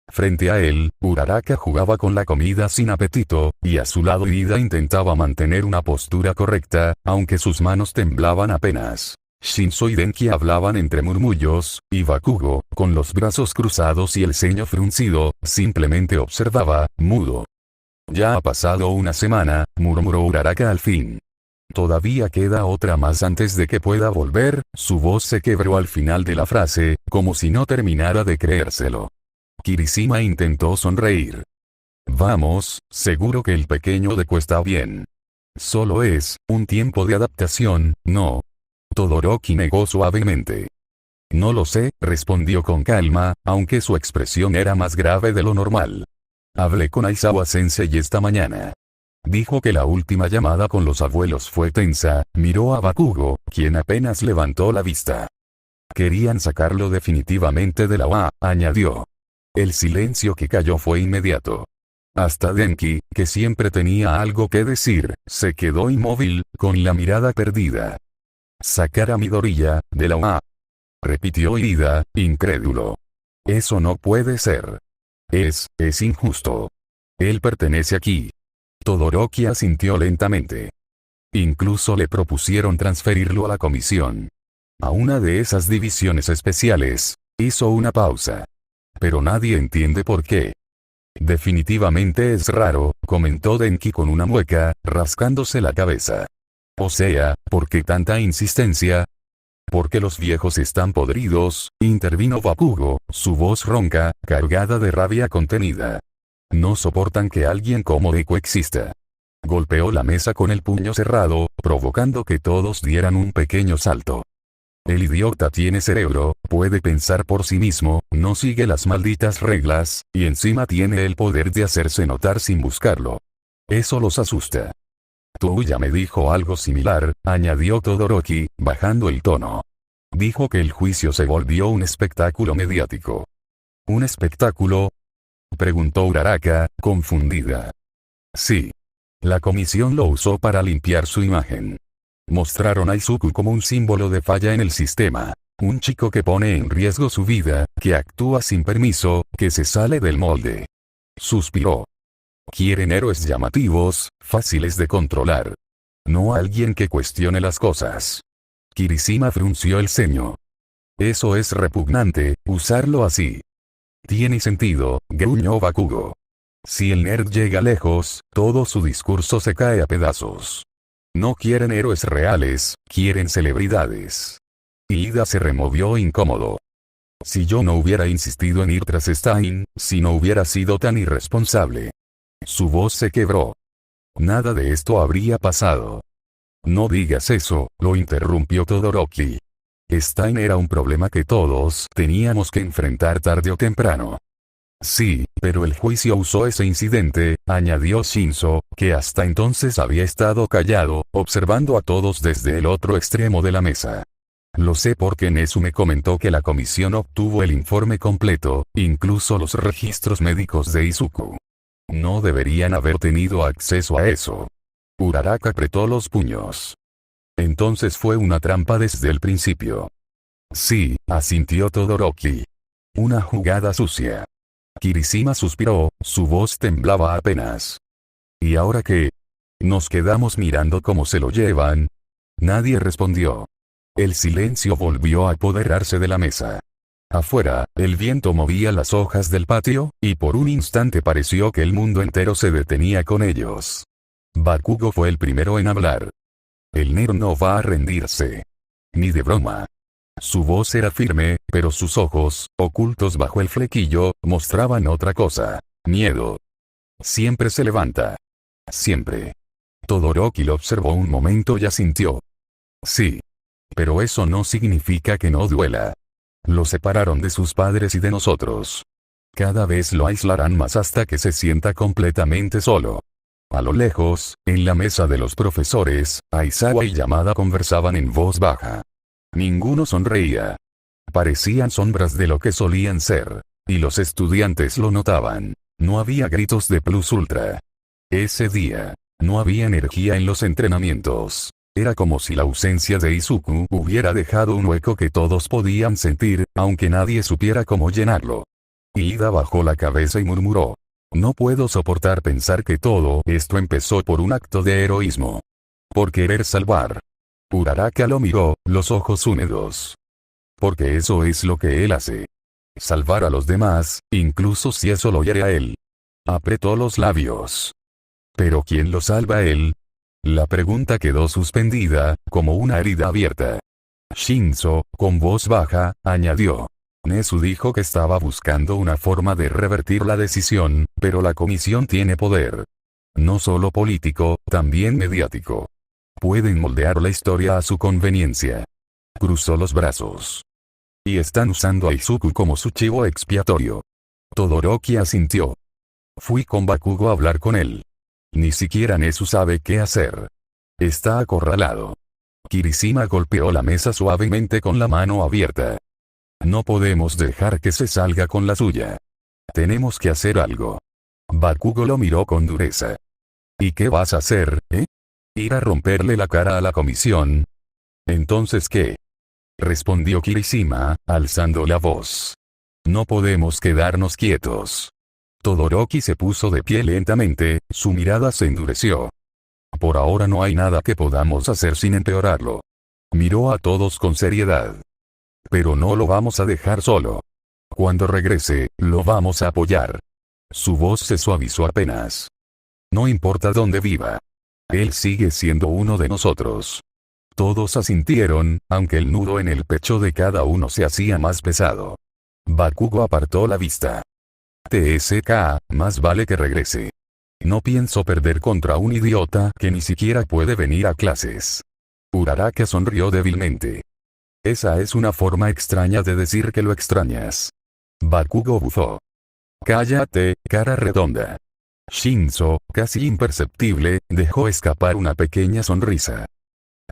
Frente a él, Uraraka jugaba con la comida sin apetito, y a su lado Ida intentaba mantener una postura correcta, aunque sus manos temblaban apenas. Shinzo y Denki hablaban entre murmullos, y Bakugo, con los brazos cruzados y el ceño fruncido, simplemente observaba, mudo. Ya ha pasado una semana, murmuró Uraraka al fin. Todavía queda otra más antes de que pueda volver, su voz se quebró al final de la frase, como si no terminara de creérselo. Kirishima intentó sonreír. Vamos, seguro que el pequeño Deku está bien. Solo es un tiempo de adaptación, ¿no? Todoroki negó suavemente. No lo sé, respondió con calma, aunque su expresión era más grave de lo normal. Hablé con Aizawa Sensei esta mañana. Dijo que la última llamada con los abuelos fue tensa, miró a Bakugo, quien apenas levantó la vista. Querían sacarlo definitivamente de la UA, añadió. El silencio que cayó fue inmediato. Hasta Denki, que siempre tenía algo que decir, se quedó inmóvil, con la mirada perdida. Sacar a Midoriya, de la UA. Repitió Ida, incrédulo. Eso no puede ser. Es injusto. Él pertenece aquí. Todoroki asintió lentamente. Incluso le propusieron transferirlo a la comisión. A una de esas divisiones especiales. Hizo una pausa. Pero nadie entiende por qué. Definitivamente es raro, comentó Denki con una mueca, rascándose la cabeza. O sea, ¿por qué tanta insistencia? Porque los viejos están podridos, intervino Bakugo, su voz ronca, cargada de rabia contenida. No soportan que alguien como Deku exista. Golpeó la mesa con el puño cerrado, provocando que todos dieran un pequeño salto. El idiota tiene cerebro, puede pensar por sí mismo, no sigue las malditas reglas, y encima tiene el poder de hacerse notar sin buscarlo. Eso los asusta. Tú ya me dijo algo similar, añadió Todoroki, bajando el tono. Dijo que el juicio se volvió un espectáculo mediático. ¿Un espectáculo? Preguntó Uraraka, confundida. Sí. La comisión lo usó para limpiar su imagen. Mostraron a Izuku como un símbolo de falla en el sistema. Un chico que pone en riesgo su vida, que actúa sin permiso, que se sale del molde. Suspiró. Quieren héroes llamativos, fáciles de controlar. No alguien que cuestione las cosas. Kirishima frunció el ceño. Eso es repugnante, usarlo así. Tiene sentido, gruñó Bakugo. Si el nerd llega lejos, todo su discurso se cae a pedazos. No quieren héroes reales, quieren celebridades. Ida se removió incómodo. Si yo no hubiera insistido en ir tras Stein, si no hubiera sido tan irresponsable. Su voz se quebró. Nada de esto habría pasado. No digas eso, lo interrumpió Todoroki. Stein era un problema que todos teníamos que enfrentar tarde o temprano. Sí, pero el juicio usó ese incidente, añadió Shinzo, que hasta entonces había estado callado, observando a todos desde el otro extremo de la mesa. Lo sé porque Nezu me comentó que la comisión obtuvo el informe completo, incluso los registros médicos de Izuku. No deberían haber tenido acceso a eso. Uraraka apretó los puños. Entonces fue una trampa desde el principio. Sí, asintió Todoroki. Una jugada sucia. Kirishima suspiró, su voz temblaba apenas. ¿Y ahora qué? Nos quedamos mirando cómo se lo llevan. Nadie respondió. El silencio volvió a apoderarse de la mesa. Afuera, el viento movía las hojas del patio, y por un instante pareció que el mundo entero se detenía con ellos. Bakugo fue el primero en hablar. El nerd no va a rendirse. Ni de broma. Su voz era firme, pero sus ojos, ocultos bajo el flequillo, mostraban otra cosa. Miedo. Siempre se levanta. Siempre. Todoroki lo observó un momento y asintió. Sí. Pero eso no significa que no duela. Lo separaron de sus padres y de nosotros. Cada vez lo aislarán más hasta que se sienta completamente solo. A lo lejos, en la mesa de los profesores, Aizawa y Yamada conversaban en voz baja. Ninguno sonreía. Parecían sombras de lo que solían ser. Y los estudiantes lo notaban. No había gritos de plus ultra. Ese día, no había energía en los entrenamientos. Era como si la ausencia de Izuku hubiera dejado un hueco que todos podían sentir, aunque nadie supiera cómo llenarlo. Ida bajó la cabeza y murmuró. No puedo soportar pensar que todo esto empezó por un acto de heroísmo. Por querer salvar. Uraraka lo miró, los ojos húmedos. Porque eso es lo que él hace. Salvar a los demás, incluso si eso lo hiere a él. Apretó los labios. ¿Pero quién lo salva a él? La pregunta quedó suspendida, como una herida abierta. Shinzo, con voz baja, añadió. Nezu dijo que estaba buscando una forma de revertir la decisión, pero la comisión tiene poder. No solo político, también mediático. Pueden moldear la historia a su conveniencia. Cruzó los brazos. Y están usando a Izuku como su chivo expiatorio. Todoroki asintió. Fui con Bakugo a hablar con él. Ni siquiera Nezu sabe qué hacer. Está acorralado. Kirishima golpeó la mesa suavemente con la mano abierta. No podemos dejar que se salga con la suya. Tenemos que hacer algo. Bakugo lo miró con dureza. ¿Y qué vas a hacer, ¿Ir a romperle la cara a la comisión? ¿Entonces qué? Respondió Kirishima, alzando la voz. No podemos quedarnos quietos. Todoroki se puso de pie lentamente, su mirada se endureció. Por ahora no hay nada que podamos hacer sin empeorarlo. Miró a todos con seriedad. Pero no lo vamos a dejar solo. Cuando regrese, lo vamos a apoyar. Su voz se suavizó apenas. No importa dónde viva. Él sigue siendo uno de nosotros. Todos asintieron, aunque el nudo en el pecho de cada uno se hacía más pesado. Bakugo apartó la vista. TSK, más vale que regrese. No pienso perder contra un idiota que ni siquiera puede venir a clases. Uraraka sonrió débilmente. Esa es una forma extraña de decir que lo extrañas. Bakugo bufó. Cállate, cara redonda. Shinzo, casi imperceptible, dejó escapar una pequeña sonrisa.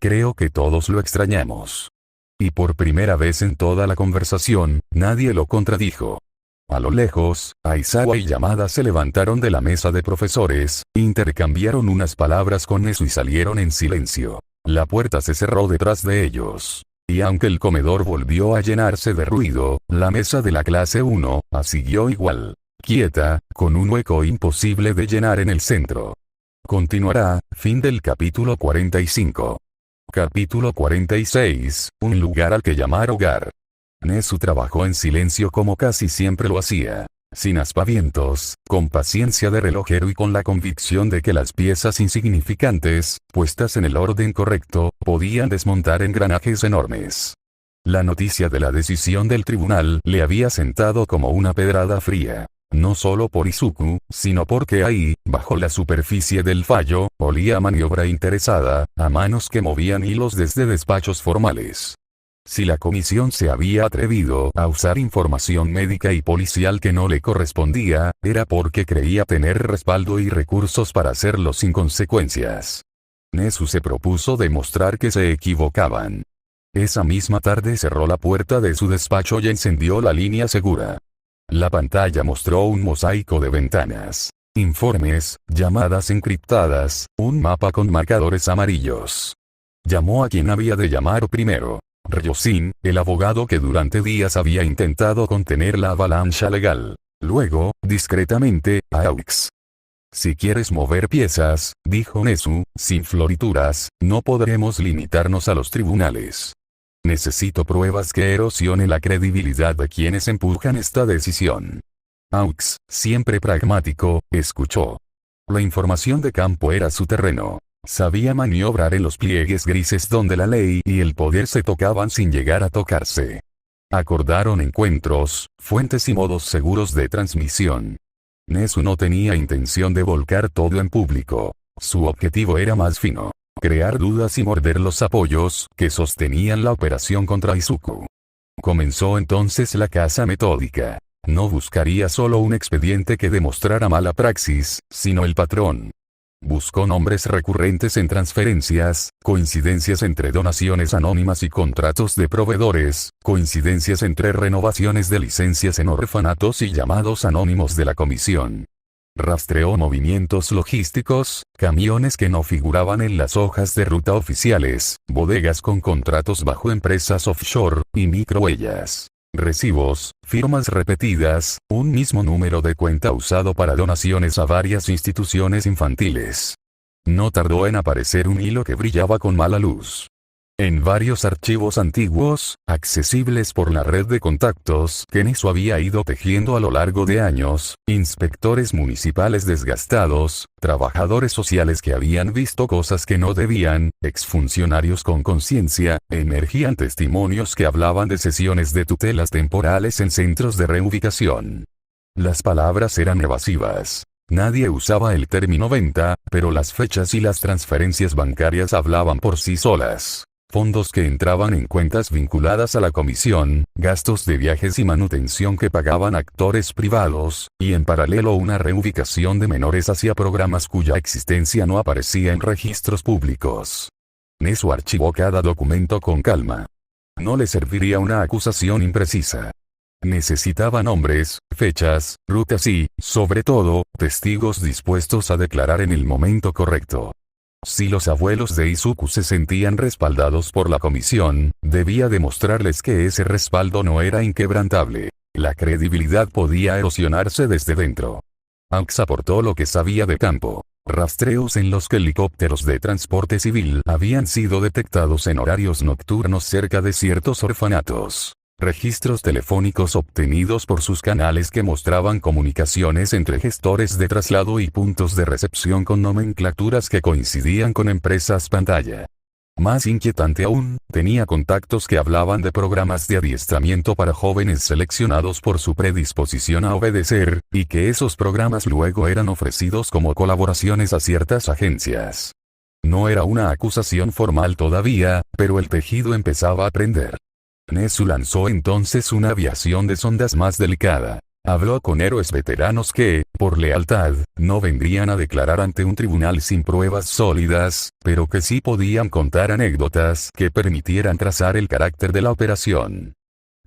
Creo que todos lo extrañamos. Y por primera vez en toda la conversación, nadie lo contradijo. A lo lejos, Aizawa y Yamada se levantaron de la mesa de profesores, intercambiaron unas palabras con Nezu y salieron en silencio. La puerta se cerró detrás de ellos. Y aunque el comedor volvió a llenarse de ruido, la mesa de la clase 1, siguió igual. Quieta, con un hueco imposible de llenar en el centro. Continuará, fin del capítulo 45. Capítulo 46, un lugar al que llamar hogar. Nezu trabajó en silencio como casi siempre lo hacía. Sin aspavientos, con paciencia de relojero y con la convicción de que las piezas insignificantes, puestas en el orden correcto, podían desmontar engranajes enormes. La noticia de la decisión del tribunal le había sentado como una pedrada fría. No solo por Izuku, sino porque ahí, bajo la superficie del fallo, olía a maniobra interesada, a manos que movían hilos desde despachos formales. Si la comisión se había atrevido a usar información médica y policial que no le correspondía, era porque creía tener respaldo y recursos para hacerlo sin consecuencias. Nezu se propuso demostrar que se equivocaban. Esa misma tarde cerró la puerta de su despacho y encendió la línea segura. La pantalla mostró un mosaico de ventanas, informes, llamadas encriptadas, un mapa con marcadores amarillos. Llamó a quien había de llamar primero. Ryoshin, el abogado que durante días había intentado contener la avalancha legal. Luego, discretamente, a Aux. Si quieres mover piezas, dijo Nezu, sin florituras, no podremos limitarnos a los tribunales. Necesito pruebas que erosionen la credibilidad de quienes empujan esta decisión. Aux, siempre pragmático, escuchó. La información de campo era su terreno. Sabía maniobrar en los pliegues grises donde la ley y el poder se tocaban sin llegar a tocarse. Acordaron encuentros, fuentes y modos seguros de transmisión. Nezu no tenía intención de volcar todo en público. Su objetivo era más fino. Crear dudas y morder los apoyos que sostenían la operación contra Izuku. Comenzó entonces la caza metódica. No buscaría solo un expediente que demostrara mala praxis, sino el patrón. Buscó nombres recurrentes en transferencias, coincidencias entre donaciones anónimas y contratos de proveedores, coincidencias entre renovaciones de licencias en orfanatos y llamados anónimos de la comisión. Rastreó movimientos logísticos, camiones que no figuraban en las hojas de ruta oficiales, bodegas con contratos bajo empresas offshore, y microhuellas. Recibos, firmas repetidas, un mismo número de cuenta usado para donaciones a varias instituciones infantiles. No tardó en aparecer un hilo que brillaba con mala luz. En varios archivos antiguos, accesibles por la red de contactos que Nezu había ido tejiendo a lo largo de años, inspectores municipales desgastados, trabajadores sociales que habían visto cosas que no debían, exfuncionarios con conciencia, emergían testimonios que hablaban de sesiones de tutelas temporales en centros de reubicación. Las palabras eran evasivas. Nadie usaba el término venta, pero las fechas y las transferencias bancarias hablaban por sí solas. Fondos que entraban en cuentas vinculadas a la comisión, gastos de viajes y manutención que pagaban actores privados, y en paralelo una reubicación de menores hacia programas cuya existencia no aparecía en registros públicos. Nezu archivó cada documento con calma. No le serviría una acusación imprecisa. Necesitaba nombres, fechas, rutas y, sobre todo, testigos dispuestos a declarar en el momento correcto. Si los abuelos de Izuku se sentían respaldados por la comisión, debía demostrarles que ese respaldo no era inquebrantable. La credibilidad podía erosionarse desde dentro. Aux aportó lo que sabía de campo. Rastreos en los que helicópteros de transporte civil habían sido detectados en horarios nocturnos cerca de ciertos orfanatos. Registros telefónicos obtenidos por sus canales que mostraban comunicaciones entre gestores de traslado y puntos de recepción con nomenclaturas que coincidían con empresas pantalla. Más inquietante aún, tenía contactos que hablaban de programas de adiestramiento para jóvenes seleccionados por su predisposición a obedecer, y que esos programas luego eran ofrecidos como colaboraciones a ciertas agencias. No era una acusación formal todavía, pero el tejido empezaba a prender. Nezu lanzó entonces una aviación de sondas más delicada. Habló con héroes veteranos que, por lealtad, no vendrían a declarar ante un tribunal sin pruebas sólidas, pero que sí podían contar anécdotas que permitieran trazar el carácter de la operación.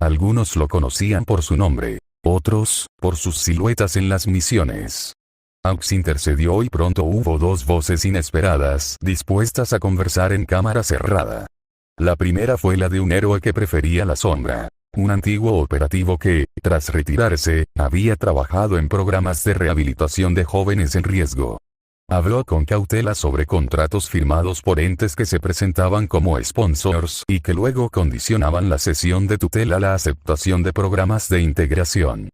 Algunos lo conocían por su nombre. Otros, por sus siluetas en las misiones. Aux intercedió y pronto hubo dos voces inesperadas dispuestas a conversar en cámara cerrada. La primera fue la de un héroe que prefería la sombra. Un antiguo operativo que, tras retirarse, había trabajado en programas de rehabilitación de jóvenes en riesgo. Habló con cautela sobre contratos firmados por entes que se presentaban como sponsors y que luego condicionaban la cesión de tutela a la aceptación de programas de integración.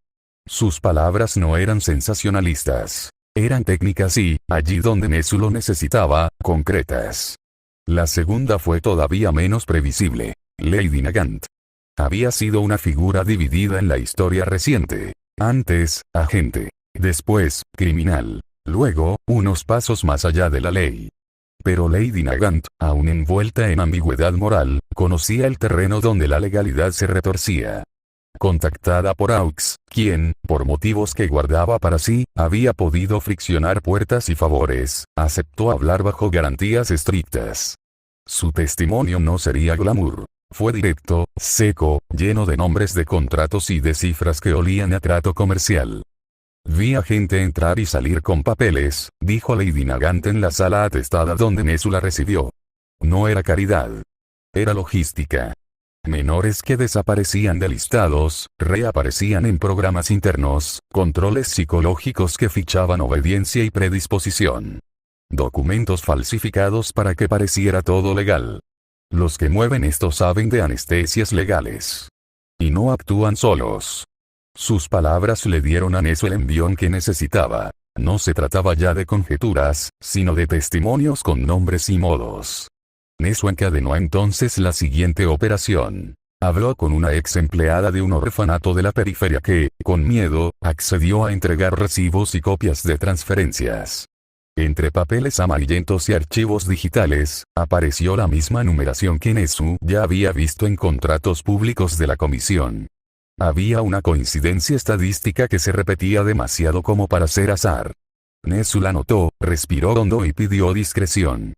Sus palabras no eran sensacionalistas. Eran técnicas y, allí donde Nesu lo necesitaba, concretas. La segunda fue todavía menos previsible. Lady Nagant había sido una figura dividida en la historia reciente. Antes, agente. Después, criminal. Luego, unos pasos más allá de la ley. Pero Lady Nagant, aún envuelta en ambigüedad moral, conocía el terreno donde la legalidad se retorcía. Contactada por Aux, quien, por motivos que guardaba para sí, había podido friccionar puertas y favores, aceptó hablar bajo garantías estrictas. Su testimonio no sería glamour. Fue directo, seco, lleno de nombres de contratos y de cifras que olían a trato comercial. Vi a gente entrar y salir con papeles, dijo Lady Nagant en la sala atestada donde Nesu la recibió. No era caridad. Era logística. Menores que desaparecían de listados, reaparecían en programas internos, controles psicológicos que fichaban obediencia y predisposición. Documentos falsificados para que pareciera todo legal. Los que mueven esto saben de anestesias legales. Y no actúan solos. Sus palabras le dieron a Nesu el envión que necesitaba. No se trataba ya de conjeturas, sino de testimonios con nombres y modos. Nesu encadenó entonces la siguiente operación. Habló con una ex empleada de un orfanato de la periferia que, con miedo, accedió a entregar recibos y copias de transferencias. Entre papeles amarillentos y archivos digitales, apareció la misma numeración que Nesu ya había visto en contratos públicos de la comisión. Había una coincidencia estadística que se repetía demasiado como para ser azar. Nesu la notó, respiró hondo y pidió discreción.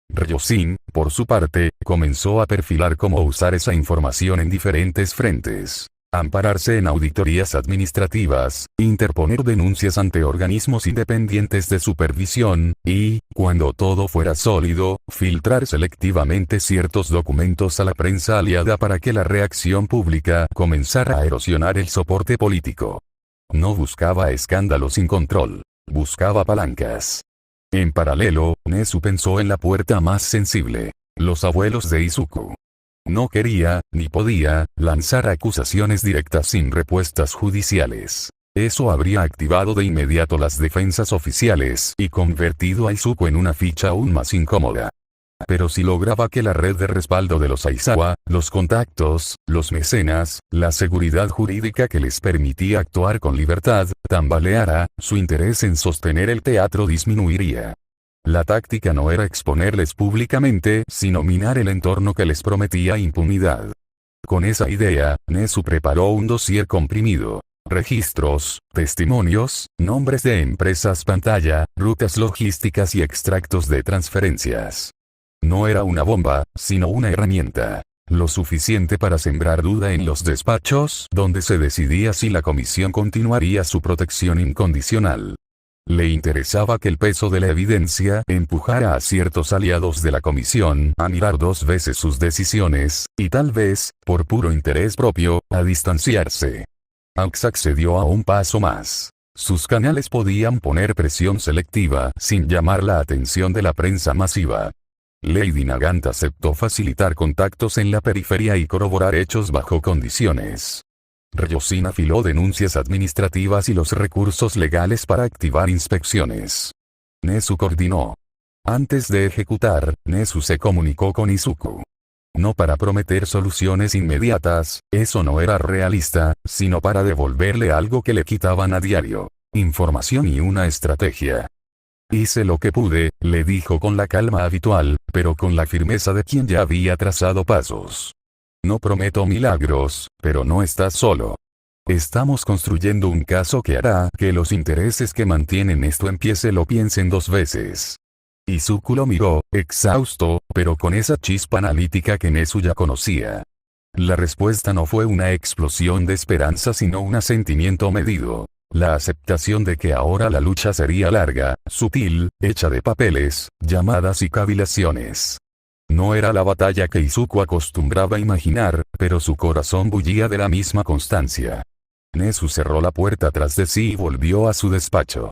Ryosin, por su parte, comenzó a perfilar cómo usar esa información en diferentes frentes. Ampararse en auditorías administrativas, interponer denuncias ante organismos independientes de supervisión, y, cuando todo fuera sólido, filtrar selectivamente ciertos documentos a la prensa aliada para que la reacción pública comenzara a erosionar el soporte político. No buscaba escándalos sin control. Buscaba palancas. En paralelo, Nesu pensó en la puerta más sensible. Los abuelos de Izuku. No quería, ni podía, lanzar acusaciones directas sin respuestas judiciales. Eso habría activado de inmediato las defensas oficiales y convertido a Izuku en una ficha aún más incómoda. Pero si lograba que la red de respaldo de los Aizawa, los contactos, los mecenas, la seguridad jurídica que les permitía actuar con libertad, tambaleara, su interés en sostener el teatro disminuiría. La táctica no era exponerles públicamente, sino minar el entorno que les prometía impunidad. Con esa idea, Nesu preparó un dossier comprimido. Registros, testimonios, nombres de empresas pantalla, rutas logísticas y extractos de transferencias. No era una bomba, sino una herramienta. Lo suficiente para sembrar duda en los despachos, donde se decidía si la comisión continuaría su protección incondicional. Le interesaba que el peso de la evidencia empujara a ciertos aliados de la comisión a mirar dos veces sus decisiones, y tal vez, por puro interés propio, a distanciarse. Aux accedió a un paso más. Sus canales podían poner presión selectiva sin llamar la atención de la prensa masiva. Lady Nagant aceptó facilitar contactos en la periferia y corroborar hechos bajo condiciones. Ryosin afiló denuncias administrativas y los recursos legales para activar inspecciones. Nesu coordinó. Antes de ejecutar, Nesu se comunicó con Izuku. No para prometer soluciones inmediatas, eso no era realista, sino para devolverle algo que le quitaban a diario. Información y una estrategia. Hice lo que pude, le dijo con la calma habitual, pero con la firmeza de quien ya había trazado pasos. No prometo milagros, pero no estás solo. Estamos construyendo un caso que hará que los intereses que mantienen esto en pie se lo piensen dos veces. Izuku lo miró, exhausto, pero con esa chispa analítica que Nesu ya conocía. La respuesta no fue una explosión de esperanza sino un asentimiento medido. La aceptación de que ahora la lucha sería larga, sutil, hecha de papeles, llamadas y cavilaciones. No era la batalla que Izuku acostumbraba imaginar, pero su corazón bullía de la misma constancia. Nezu cerró la puerta tras de sí y volvió a su despacho.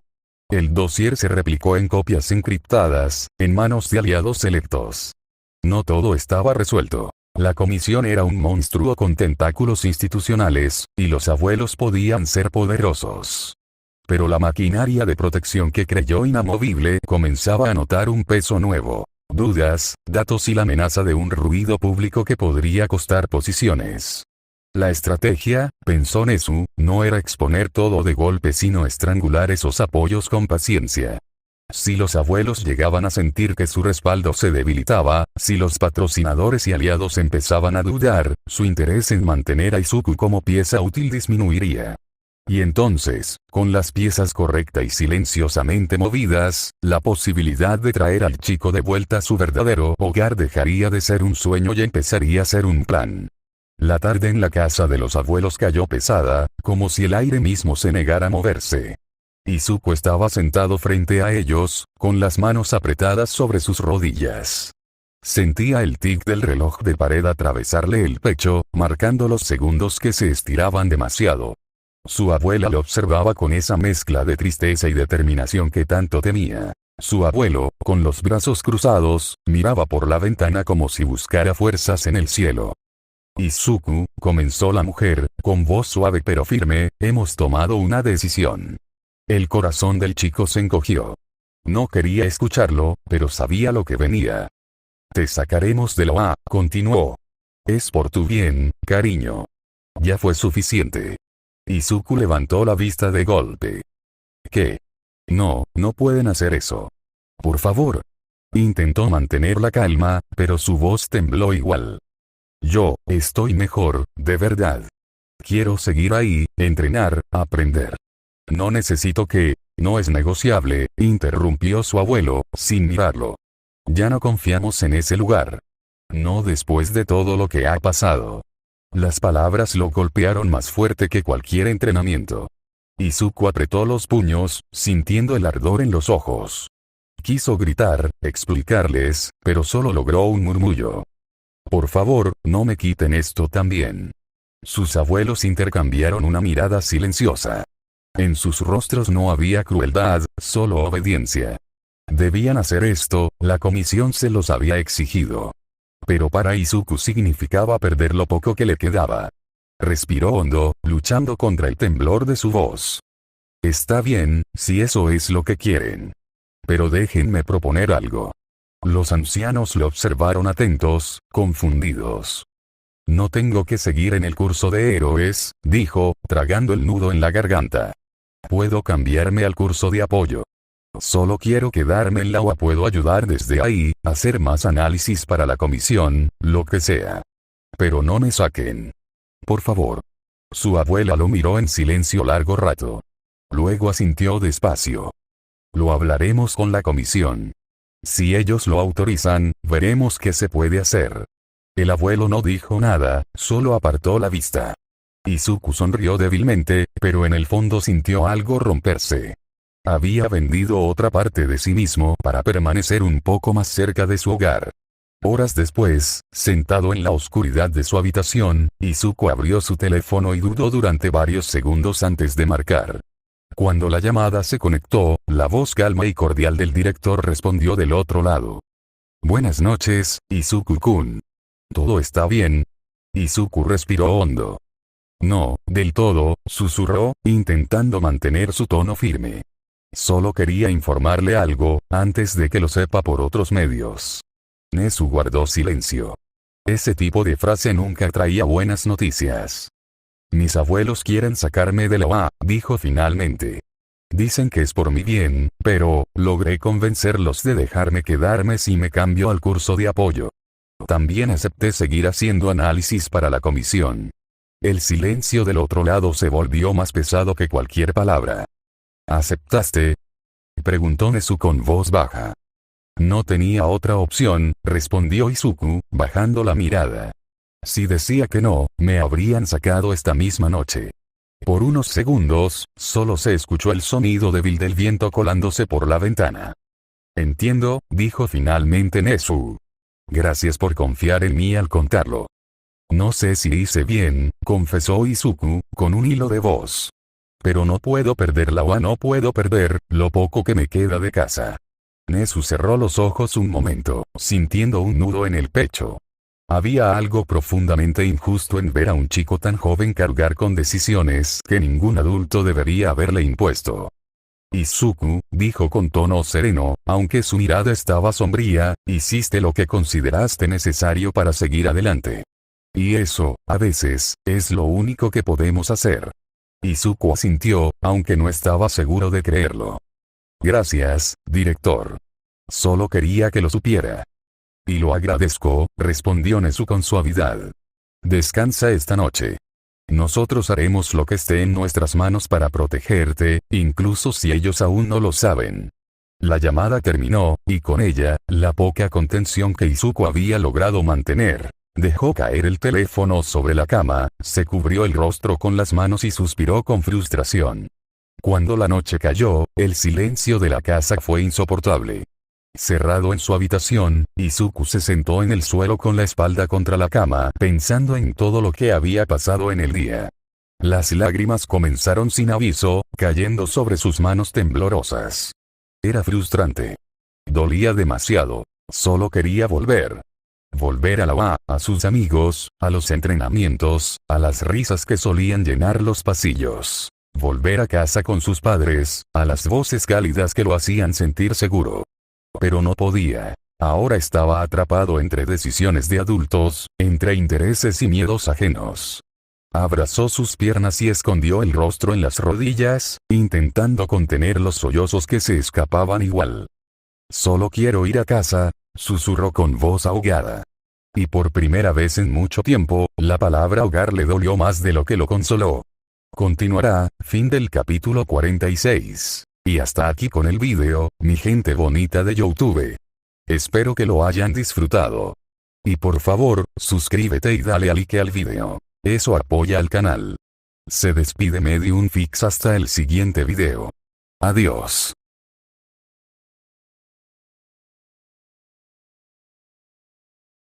El dossier se replicó en copias encriptadas, en manos de aliados selectos. No todo estaba resuelto. La comisión era un monstruo con tentáculos institucionales, y los abuelos podían ser poderosos. Pero la maquinaria de protección que creyó inamovible comenzaba a notar un peso nuevo. Dudas, datos y la amenaza de un ruido público que podría costar posiciones. La estrategia, pensó Nezu, no era exponer todo de golpe sino estrangular esos apoyos con paciencia. Si los abuelos llegaban a sentir que su respaldo se debilitaba, si los patrocinadores y aliados empezaban a dudar, su interés en mantener a Izuku como pieza útil disminuiría. Y entonces, con las piezas correcta y silenciosamente movidas, la posibilidad de traer al chico de vuelta a su verdadero hogar dejaría de ser un sueño y empezaría a ser un plan. La tarde en la casa de los abuelos cayó pesada, como si el aire mismo se negara a moverse. Izuku estaba sentado frente a ellos, con las manos apretadas sobre sus rodillas. Sentía el tic del reloj de pared atravesarle el pecho, marcando los segundos que se estiraban demasiado. Su abuela lo observaba con esa mezcla de tristeza y determinación que tanto temía. Su abuelo, con los brazos cruzados, miraba por la ventana como si buscara fuerzas en el cielo. Izuku, comenzó la mujer, con voz suave pero firme, hemos tomado una decisión. El corazón del chico se encogió. No quería escucharlo, pero sabía lo que venía. Te sacaremos de Loa, continuó. Es por tu bien, cariño. Ya fue suficiente. Izuku levantó la vista de golpe. ¿Qué? No, no pueden hacer eso. Por favor. Intentó mantener la calma, pero su voz tembló igual. Yo, estoy mejor, de verdad. Quiero seguir ahí, entrenar, aprender. No necesito que, no es negociable, interrumpió su abuelo, sin mirarlo. Ya no confiamos en ese lugar. No después de todo lo que ha pasado. Las palabras lo golpearon más fuerte que cualquier entrenamiento. Izuku apretó los puños, sintiendo el ardor en los ojos. Quiso gritar, explicarles, pero solo logró un murmullo. Por favor, no me quiten esto también. Sus abuelos intercambiaron una mirada silenciosa. En sus rostros no había crueldad, solo obediencia. Debían hacer esto, la comisión se los había exigido. Pero para Izuku significaba perder lo poco que le quedaba. Respiró hondo, luchando contra el temblor de su voz. Está bien, si eso es lo que quieren. Pero déjenme proponer algo. Los ancianos lo observaron atentos, confundidos. No tengo que seguir en el curso de héroes, dijo, tragando el nudo en la garganta. Puedo cambiarme al curso de apoyo. Solo quiero quedarme en la UA. Puedo ayudar desde ahí, hacer más análisis para la comisión, lo que sea. Pero no me saquen. Por favor. Su abuela lo miró en silencio largo rato. Luego asintió despacio. Lo hablaremos con la comisión. Si ellos lo autorizan, veremos qué se puede hacer. El abuelo no dijo nada, solo apartó la vista. Izuku sonrió débilmente, pero en el fondo sintió algo romperse. Había vendido otra parte de sí mismo para permanecer un poco más cerca de su hogar. Horas después, sentado en la oscuridad de su habitación, Izuku abrió su teléfono y dudó durante varios segundos antes de marcar. Cuando la llamada se conectó, la voz calma y cordial del director respondió del otro lado. Buenas noches, Izuku-kun. ¿Todo está bien? Izuku respiró hondo. No, del todo, susurró, intentando mantener su tono firme. Solo quería informarle algo, antes de que lo sepa por otros medios. Nezu guardó silencio. Ese tipo de frase nunca traía buenas noticias. Mis abuelos quieren sacarme de la UA, dijo finalmente. Dicen que es por mi bien, pero, logré convencerlos de dejarme quedarme si me cambio al curso de apoyo. También acepté seguir haciendo análisis para la comisión. El silencio del otro lado se volvió más pesado que cualquier palabra. ¿Aceptaste? Preguntó Nezu con voz baja. No tenía otra opción, respondió Izuku, bajando la mirada. Si decía que no, me habrían sacado esta misma noche. Por unos segundos, solo se escuchó el sonido débil del viento colándose por la ventana. Entiendo, dijo finalmente Nezu. Gracias por confiar en mí al contarlo. No sé si hice bien, confesó Izuku, con un hilo de voz. Pero no puedo perder no puedo perder, lo poco que me queda de casa. Nezu cerró los ojos un momento, sintiendo un nudo en el pecho. Había algo profundamente injusto en ver a un chico tan joven cargar con decisiones que ningún adulto debería haberle impuesto. Izuku, dijo con tono sereno, aunque su mirada estaba sombría, hiciste lo que consideraste necesario para seguir adelante. Y eso, a veces, es lo único que podemos hacer. Izuku asintió, aunque no estaba seguro de creerlo. Gracias, director. Solo quería que lo supiera. Y lo agradezco, respondió Nezu con suavidad. Descansa esta noche. Nosotros haremos lo que esté en nuestras manos para protegerte, incluso si ellos aún no lo saben. La llamada terminó, y con ella, la poca contención que Izuku había logrado mantener. Dejó caer el teléfono sobre la cama, se cubrió el rostro con las manos y suspiró con frustración. Cuando la noche cayó, el silencio de la casa fue insoportable. Cerrado en su habitación, Izuku se sentó en el suelo con la espalda contra la cama, pensando en todo lo que había pasado en el día. Las lágrimas comenzaron sin aviso, cayendo sobre sus manos temblorosas. Era frustrante. Dolía demasiado. Solo quería volver. Volver a la UA, a sus amigos, a los entrenamientos, a las risas que solían llenar los pasillos. Volver a casa con sus padres, a las voces cálidas que lo hacían sentir seguro. Pero no podía. Ahora estaba atrapado entre decisiones de adultos, entre intereses y miedos ajenos. Abrazó sus piernas y escondió el rostro en las rodillas, intentando contener los sollozos que se escapaban igual. Solo quiero ir a casa, susurró con voz ahogada. Y por primera vez en mucho tiempo, la palabra hogar le dolió más de lo que lo consoló. Continuará, fin del capítulo 46. Y hasta aquí con el vídeo, mi gente bonita de YouTube. Espero que lo hayan disfrutado. Y por favor, suscríbete y dale a like al vídeo. Eso apoya al canal. Se despide Medium Fix hasta el siguiente vídeo. Adiós.